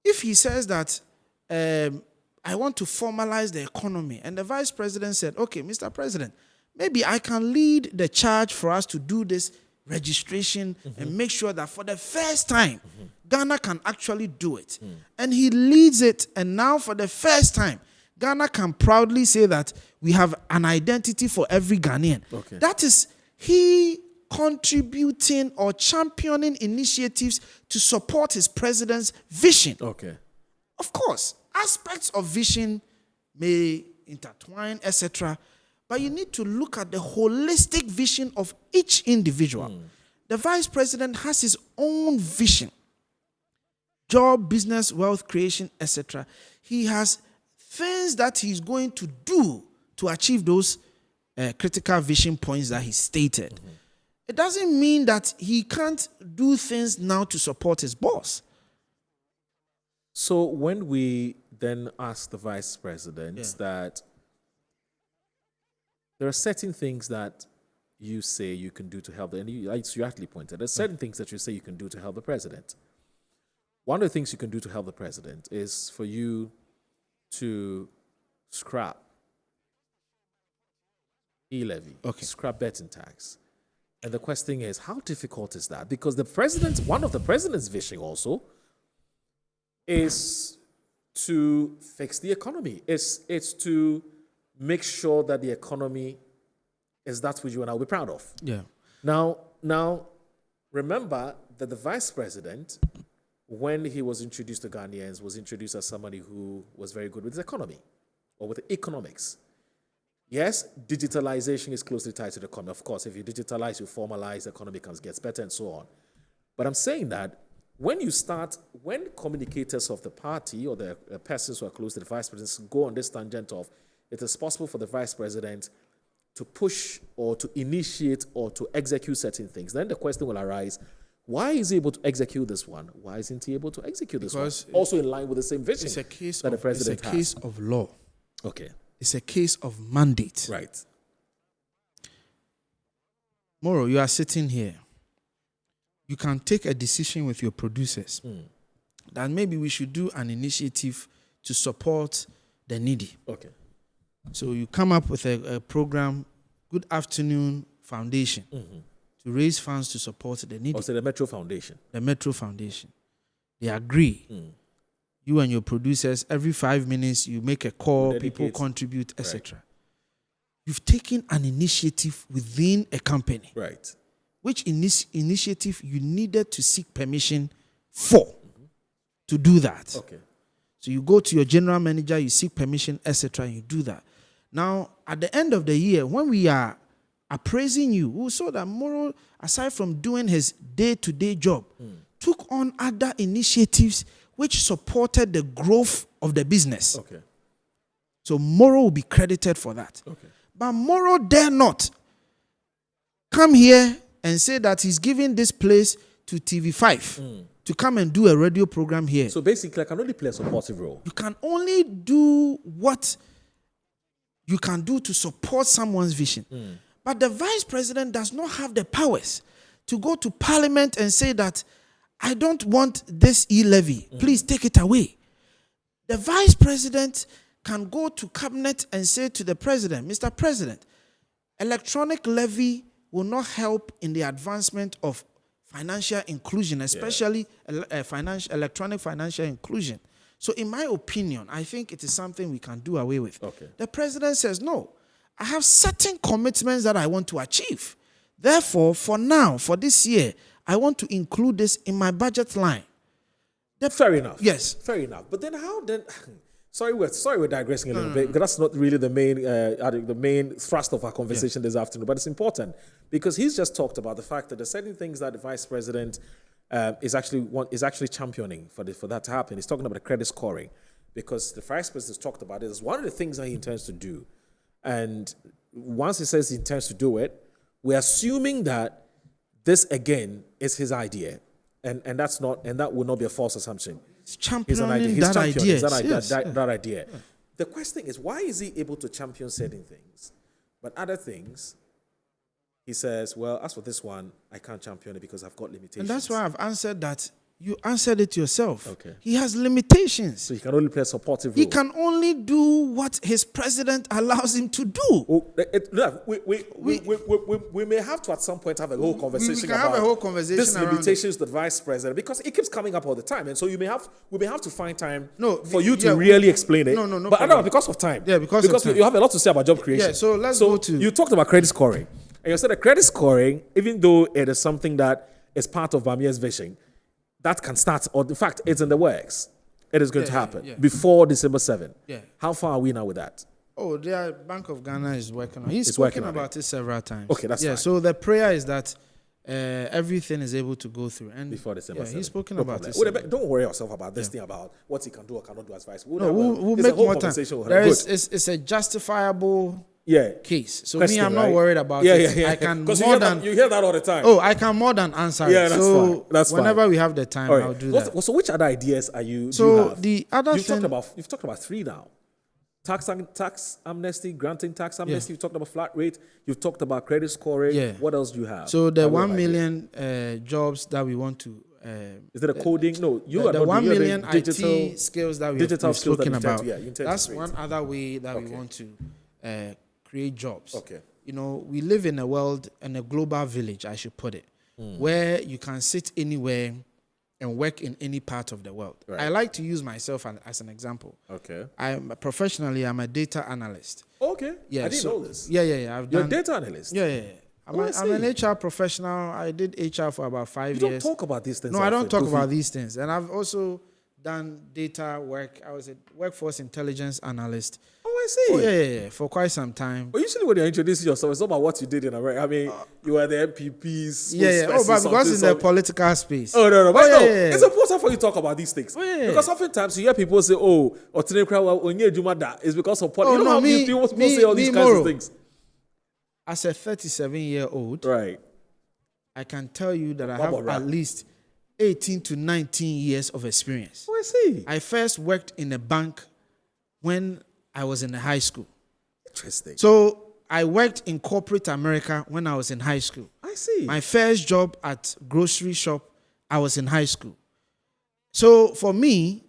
If he says that I want to formalize the economy, and the vice president said, okay, Mr. President, maybe I can lead the charge for us to do this registration and make sure that for the first time, Ghana can actually do it. And he leads it, and now for the first time, Ghana can proudly say that we have an identity for every Ghanaian. Okay. That is he contributing or championing initiatives to support his president's vision. Okay. Of course, aspects of vision may intertwine, etc. But you need to look at the holistic vision of each individual. The vice president has his own vision. Job, business, wealth creation, etc. He has things that he's going to do to achieve those critical vision points that he stated. It doesn't mean that he can't do things now to support his boss. So when we then ask the vice president that there are certain things that you say you can do to help, and you actually pointed, there's certain things that you say you can do to help the president. One of the things you can do to help the president is for you to scrap e-levy, scrap betting tax. And the question is, how difficult is that? Because one of the president's vision also is to fix the economy. It's to make sure that the economy is that which you and I will be proud of. Yeah. Now, remember that the vice president, when he was introduced to Ghanaians, was introduced as somebody who was very good with his economy or with economics. Yes, digitalization is closely tied to the economy. Of course, if you digitalize, you formalize, the economy gets better and so on. But I'm saying that when communicators of the party or the persons who are close to the vice president go on this tangent of it is possible for the vice president to push or to initiate or to execute certain things, then the question will arise, why is he able to execute this one? Why isn't he able to execute this one? Also in line with the same vision it's a case that the president has. It's a case of law. Okay. It's a case of mandate. Right. Moro, you are sitting here. You can take a decision with your producers that maybe we should do an initiative to support the needy. Okay. So you come up with a program, Good Afternoon Foundation, to raise funds to support the needy. Also the Metro Foundation. The Metro Foundation. They agree. You and your producers, every 5 minutes, you make a call, people contribute, etc. Right. You've taken an initiative within a company. Right. Which initiative you needed to seek permission for to do that. Okay. So you go to your general manager, you seek permission, etc., and you do that. Now, at the end of the year, when we are appraising you, we saw that Moro, aside from doing his day-to-day job, took on other initiatives which supported the growth of the business. Okay. So Moro will be credited for that. Okay. But Moro dare not come here and say that he's giving this place to TV5 to come and do a radio program here. So basically, I can only play a supportive role. You can only do what you can do to support someone's vision. But the vice president does not have the powers to go to parliament and say that I don't want this e-levy. Please take it away. The vice president can go to cabinet and say to the president, Mr. President, electronic levy will not help in the advancement of financial inclusion, especially electronic financial inclusion. So in my opinion, I think it is something we can do away with. Okay. The president says, no, I have certain commitments that I want to achieve. Therefore, for now, for this year, I want to include this in my budget line. Fair enough. Yes. Fair enough. But then how then... Sorry, we're digressing a little bit, because that's not really the main thrust of our conversation this afternoon. But it's important because he's just talked about the fact that there's certain things that the vice president is actually championing for that to happen. He's talking about the credit scoring, because the vice president has talked about it as one of the things that he intends to do. And once he says he intends to do it, we're assuming that this again is his idea, and that will not be a false assumption. He's championing that idea. That idea. Yeah. The question is, why is he able to champion certain things, but other things, he says, well, as for this one, I can't champion it because I've got limitations. And that's why I've answered that. You answered it yourself. Okay. He has limitations. So he can only play a supportive role. He can only do what his president allows him to do. We may have to at some point have a whole conversation we can have a whole conversation this around limitations to the vice president, because it keeps coming up all the time, and so we may have to find time for you to really explain it. No. But I don't know, because of time. Yeah, because of time. You have a lot to say about job creation. Yeah, so let's go to... You talked about credit scoring, and you said that credit scoring, even though it is something that is part of Bamia's vision, that can start, or in fact, it's in the works. It is going to happen before December 7th. Yeah. How far are we now with that? Oh, the Bank of Ghana is working on it. He's spoken about it several times. Okay, that's fine. So the prayer is that everything is able to go through. And before December 7th. He's spoken about it. Don't worry yourself about this thing about what he can do or cannot do as vice. We'll make more time. It's a justifiable case. So question, I'm not worried about it. Yeah. I can more you hear that all the time. Oh, I can more than answer it. That's fine. That's whenever fine. we have the time, I'll do that. So which other ideas are you? So do you have? The other you've talked about three now. Tax amnesty, granting tax amnesty. You've talked about flat rate. You've talked about credit scoring. Yeah. What else do you have? So the 1 million jobs that we want to. Is it a coding? No, you are the not 1 million digital, IT skills that we've spoken about. That's one other way that we want to create jobs. Okay. You know, we live in a world, in a global village, I should put it, where you can sit anywhere and work in any part of the world. Right. I like to use myself as an example. Okay. I'm a data analyst. Okay. Yeah, I didn't know this. Yeah. You're a data analyst? Yeah. I'm an HR professional. I did HR for about 5 years. You don't talk about these things. No, I don't talk about these things. And I've also done data work. I was a workforce intelligence analyst. Oh, I see. Oh, yeah, for quite some time. But usually when you're introducing yourself, it's not about what you did in America. I mean, you were the NPPs. Yeah. Oh, but because in the political space. Oh, no. But It's important for you to talk about these things. Because oftentimes you hear people say, oh, it's because of politics. You know how people say all these kinds of things. As a 37-year-old, right, I can tell you that I have at least 18 to 19 years of experience. Oh, I see. I first worked in a bank when I was in high school. Interesting. So I worked in corporate America when I was in high school. I see. My first job at grocery shop, I was in high school. So for me,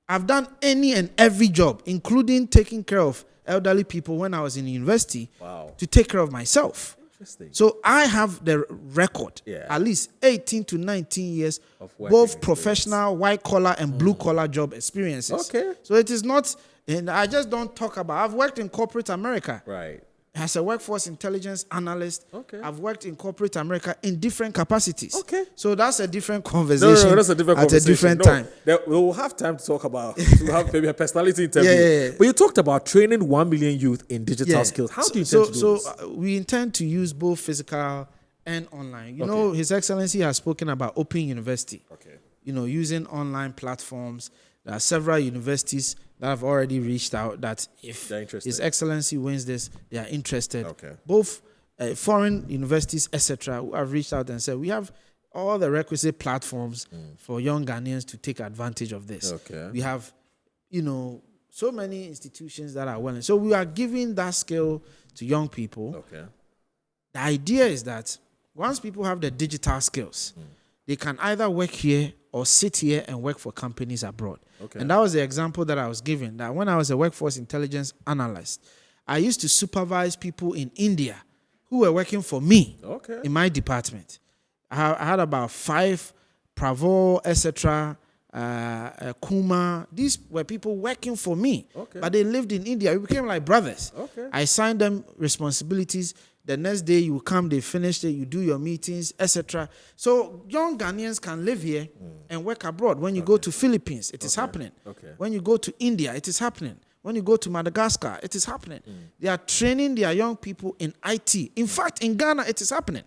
I've done any and every job, including taking care of elderly people when I was in university to take care of myself. Interesting. So I have the record, at least 18 to 19 years of both professional, white-collar and blue-collar job experiences. Okay. So it is not, and I just don't talk about, I've worked in corporate America. Right. As a workforce intelligence analyst, I've worked in corporate America in different capacities. Okay. So that's a different conversation. No, that's a different conversation. At a different time. We'll have time to talk about, we'll have maybe a personality interview. Yeah. But you talked about training 1 million youth in digital skills. How do you intend to do this? So we intend to use both physical and online. You know, His Excellency has spoken about Open University. Okay. You know, using online platforms. There are several universities that have already reached out that if His Excellency wins this, they are interested. Okay. Both foreign universities, etc., who have reached out and said, we have all the requisite platforms for young Ghanaians to take advantage of this. Okay. We have, so many institutions that are willing. So we are giving that skill to young people. Okay. The idea is that once people have the digital skills, they can either work here or sit here and work for companies abroad. Okay. And that was the example that I was given, that when I was a workforce intelligence analyst, I used to supervise people in India who were working for me in my department. I had about 5 Pravo, etc., Kuma. These were people working for me, but they lived in India. We became like brothers. I signed them responsibilities. The next day you come, they finished it, you do your meetings, etc. So young Ghanaians can live here and work abroad. When you go to Philippines, it is happening. When you go to India, it is happening. When you go to Madagascar, it is happening. They are training their young people in IT. In fact, in Ghana, it is happening.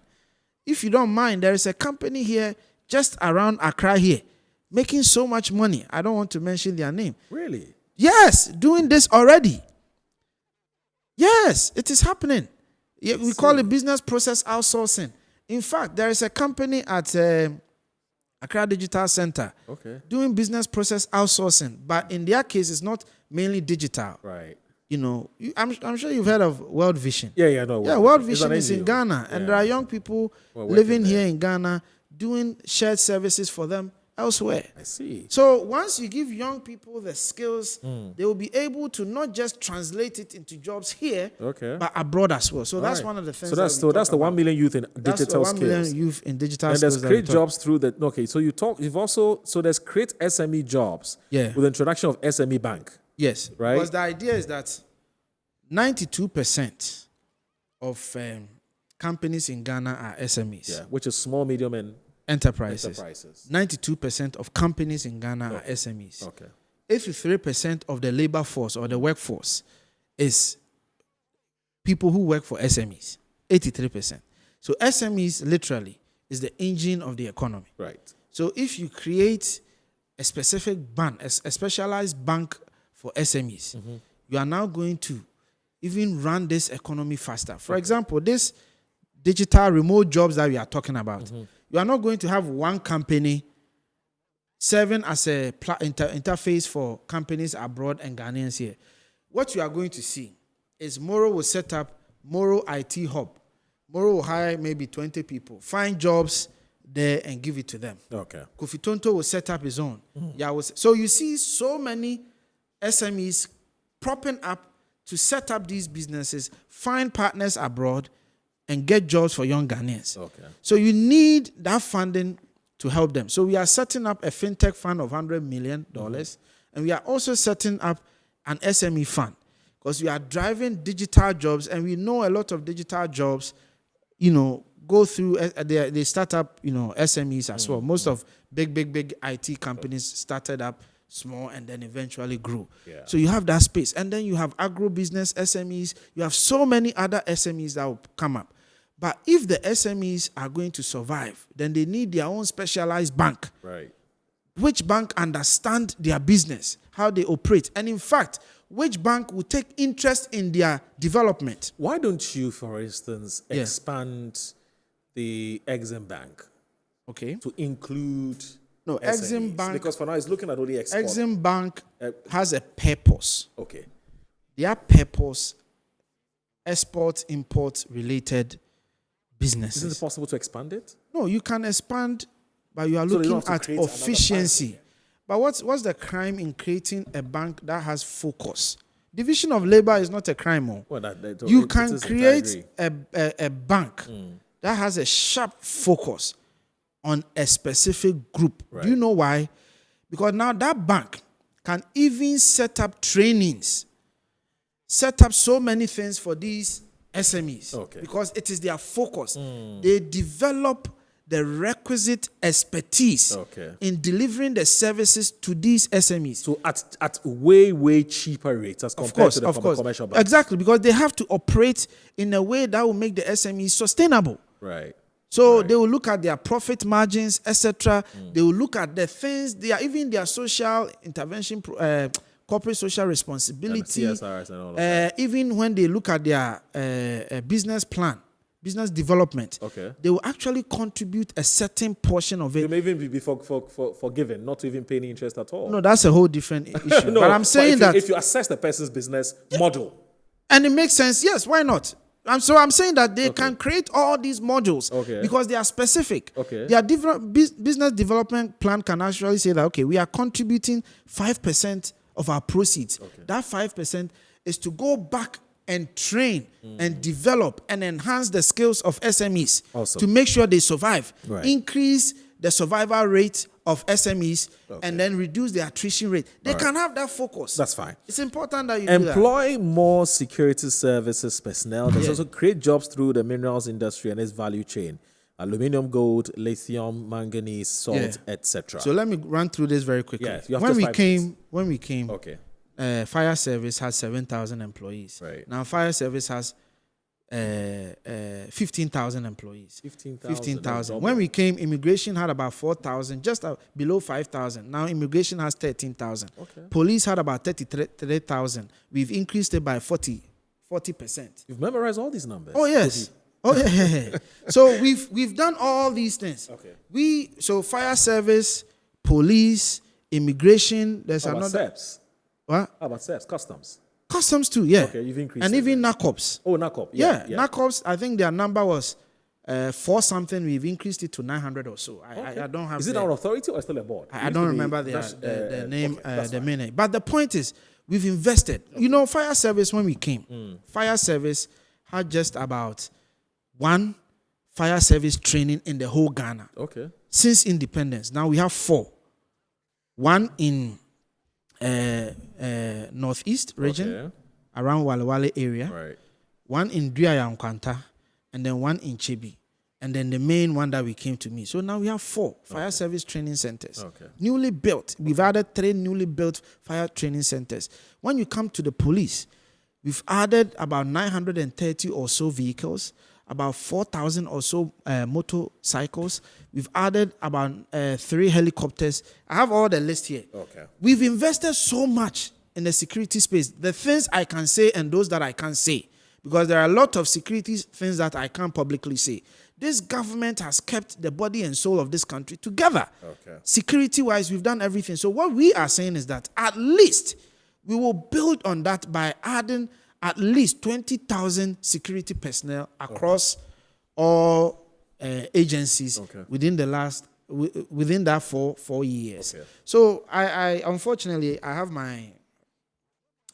If you don't mind, there is a company here just around Accra here, making so much money. I don't want to mention their name. Really? Yes, doing this already. Yes, it is happening. We call it business process outsourcing. In fact, there is a company at Accra Digital Center doing business process outsourcing, but in their case, it's not mainly digital. Right. You know, I'm sure you've heard of World Vision. Yeah, no. Yeah, World Vision is in Ghana, and there are young people living here in Ghana doing shared services for them elsewhere. I see. So once you give young people the skills, they will be able to not just translate it into jobs here, but abroad as well. So that's one of the things. So that's the 1 million youth in digital skills. 1 million youth in digital and skills. And there's create jobs through the. Okay, so you've also there's create SME jobs. With the introduction of SME Bank. Yes, right. Because the idea is that 92% of companies in Ghana are SMEs. Yeah, which is small, medium, and enterprises. 92% of companies in Ghana are SMEs. 83% of the labor force or the workforce is people who work for SMEs. 83%. So SMEs literally is the engine of the economy. Right. So if you create a specific bank, a specialized bank for SMEs, you are now going to even run this economy faster. For example, this digital remote jobs that we are talking about, you are not going to have one company serving as a interface for companies abroad and Ghanaians here. What you are going to see is Moro will set up Moro IT Hub. Moro will hire maybe 20 people, find jobs there and give it to them. Kofi Tonto will set up his own. So you see so many SMEs propping up to set up these businesses, find partners abroad, and get jobs for young Ghanaians. So you need that funding to help them. So we are setting up a fintech fund of $100 million, and we are also setting up an SME fund because we are driving digital jobs, and we know a lot of digital jobs, go through, they start up, SMEs as well. Most of big IT companies started up small and then eventually grew. So you have that space. And then you have agro-business SMEs. You have so many other SMEs that will come up. But if the SMEs are going to survive, then they need their own specialized bank. Which bank understand their business, how they operate. And in fact, which bank will take interest in their development. Why don't you, for instance, expand the Exim Bank to include Exim Bank, because for now it's looking at only export. Exim Bank has a purpose. Their purpose, export, import related businesses. Isn't it possible to expand it? No, you can expand, but you are looking at efficiency. But what's the crime in creating a bank that has focus? Division of labor is not a crime. You can create a bank that has a sharp focus on a specific group. Do you know why? Because now that bank can even set up trainings, set up so many things for these SMEs because it is their focus. They develop the requisite expertise in delivering the services to these SMEs. So at way cheaper rates as compared to the commercial banks. Exactly, because they have to operate in a way that will make the SMEs sustainable. So they will look at their profit margins, etc. They will look at the things, even their social intervention, corporate social responsibility, and CSRs and all of that. Even when they look at their business plan, business development, they will actually contribute a certain portion of it. They may even be forgiven, not to even pay any interest at all. No, that's a whole different issue. But I'm saying if you assess the person's business model. And it makes sense, yes, why not? I'm saying that they can create all these modules because they are specific. Their business development plan can actually say that, okay, we are contributing 5% of our proceeds. That 5% is to go back and train and develop and enhance the skills of SMEs to make sure they survive, increase the survival rate of SMEs, and then reduce the attrition rate. They can have that focus. That's fine. It's important that you employ more security services personnel. There's also create jobs through the minerals industry and its value chain. Aluminium, gold, lithium, manganese, salt, etc. So let me run through this very quickly. When we came, fire service has 7,000 employees. Now fire service has 15,000 employees. 15,000. When we came, immigration had about 4,000, just below 5,000. Now immigration has 13,000. Police had about 33,000. We've increased it by 40%. You've memorized all these numbers. Oh yes. Oh yeah. So we've done all these things. So fire service, police, immigration. There's another. SEPs? What? How about SEPs? Customs. Customs too, yeah. Okay, you've increased. And even NACOPS. Oh, NACOP. Yeah. NACOPS, I think their number was 4 something. We've increased it to 900 or so. I don't have. Is it our authority or still a board? I don't remember the name, the minute. But the point is, we've invested. You know, fire service, when we came, fire service had just about 1 fire service training in the whole Ghana. Since independence. Now we have 4. 1 in northeast region, around Walewale area. 1 in Duyayankwanta, and then 1 in Chebi. And then the main one that we came to me. So now we have 4 fire service training centers. Newly built. We've added 3 newly built fire training centers. When you come to the police, we've added about 930 or so vehicles, about 4,000 or so motorcycles. We've added about 3 helicopters. I have all the list here. We've invested so much in the security space. The things I can say and those that I can't say, because there are a lot of security things that I can't publicly say. This government has kept the body and soul of this country together. Security-wise, we've done everything. So what we are saying is that at least we will build on that by adding at least 20,000 security personnel across all agencies within that 4 years. So I unfortunately I have my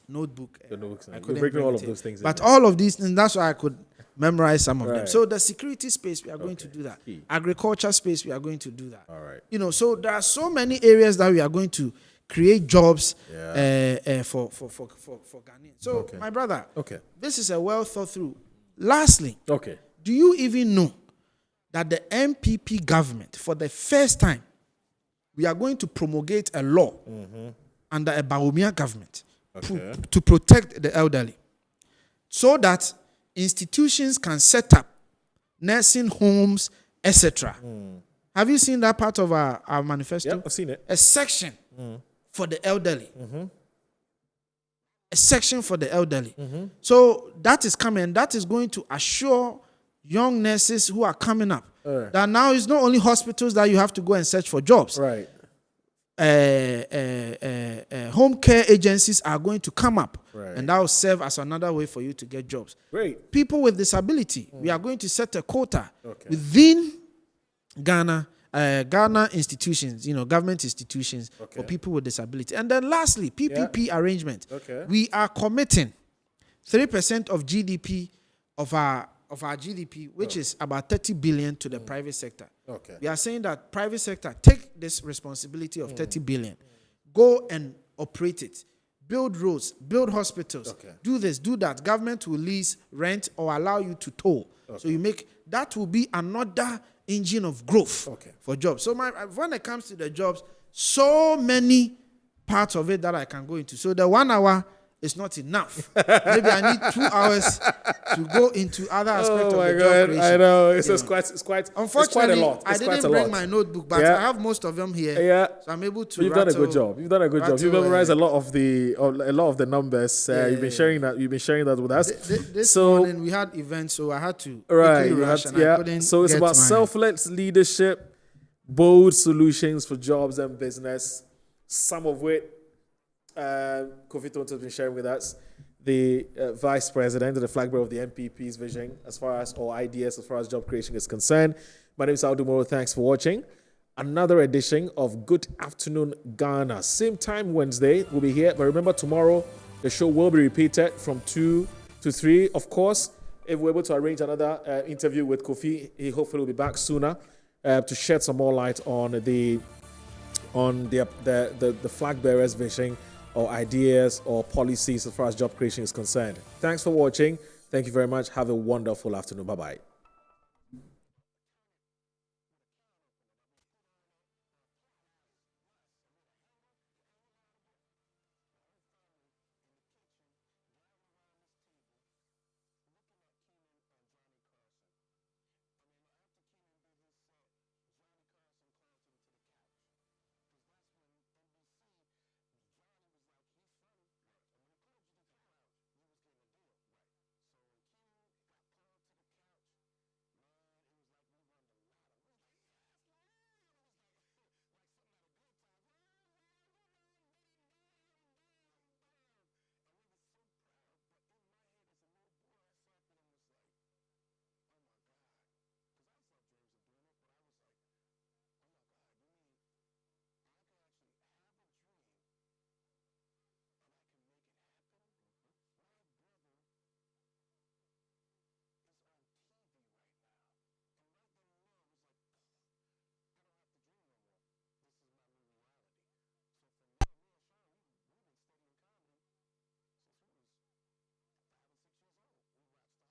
notebook. I couldn't bring all of those things. But all of these things, that's why I could memorize some of them. So the security space, we are going to do that. Agriculture space, we are going to do that. You know, so there are so many areas that we are going to create jobs for Ghanaians. So, my brother, this is a well thought through. Lastly, do you even know that the NPP government, for the first time, we are going to promulgate a law under a Bawumia government to protect the elderly, so that institutions can set up nursing homes, etc. Have you seen that part of our manifesto? Yeah, I've seen it. A section for the elderly. A section for the elderly. So that is coming. That is going to assure young nurses who are coming up that now it's not only hospitals that you have to go and search for jobs. Home care agencies are going to come up, and that will serve as another way for you to get jobs. People with disability, we are going to set a quota within Ghana institutions, government institutions for people with disability. And then lastly, PPP arrangement. We are committing 3% of GDP of our GDP, which is about 30 billion to the private sector. We are saying that private sector take this responsibility of 30 billion, go and operate it, build roads, build hospitals, do this, do that. Government will lease, rent, or allow you to toll. So that will be another engine of growth for jobs. So when it comes to the jobs, so many parts of it that I can go into. So the 1 hour is not enough. Maybe I need 2 hours to go into other aspects of the job creation. I know. It's quite Unfortunately, a lot. I didn't bring my notebook, but I have most of them here. So I'm able to. You've done a good job. You've memorized a lot of the numbers. You've been sharing that. You've been sharing that with us. This morning we had events, so I had to rush, and I couldn't. So it's about selfless leadership, bold solutions for jobs and business. Some of which Kofi Tonto has been sharing with us. the vice president, the flag bearer of the NPP's vision as far as, or ideas as far as job creation is concerned. My name is Audu Moro. Thanks for watching. Another edition of Good Afternoon Ghana. Same time Wednesday, we'll be here. But remember, tomorrow, the show will be repeated from 2 to 3. Of course, if we're able to arrange another interview with Kofi, he hopefully will be back sooner to shed some more light on the flag bearers' vision or ideas or policies as far as job creation is concerned. Thanks for watching. Thank you very much. Have a wonderful afternoon. Bye-bye.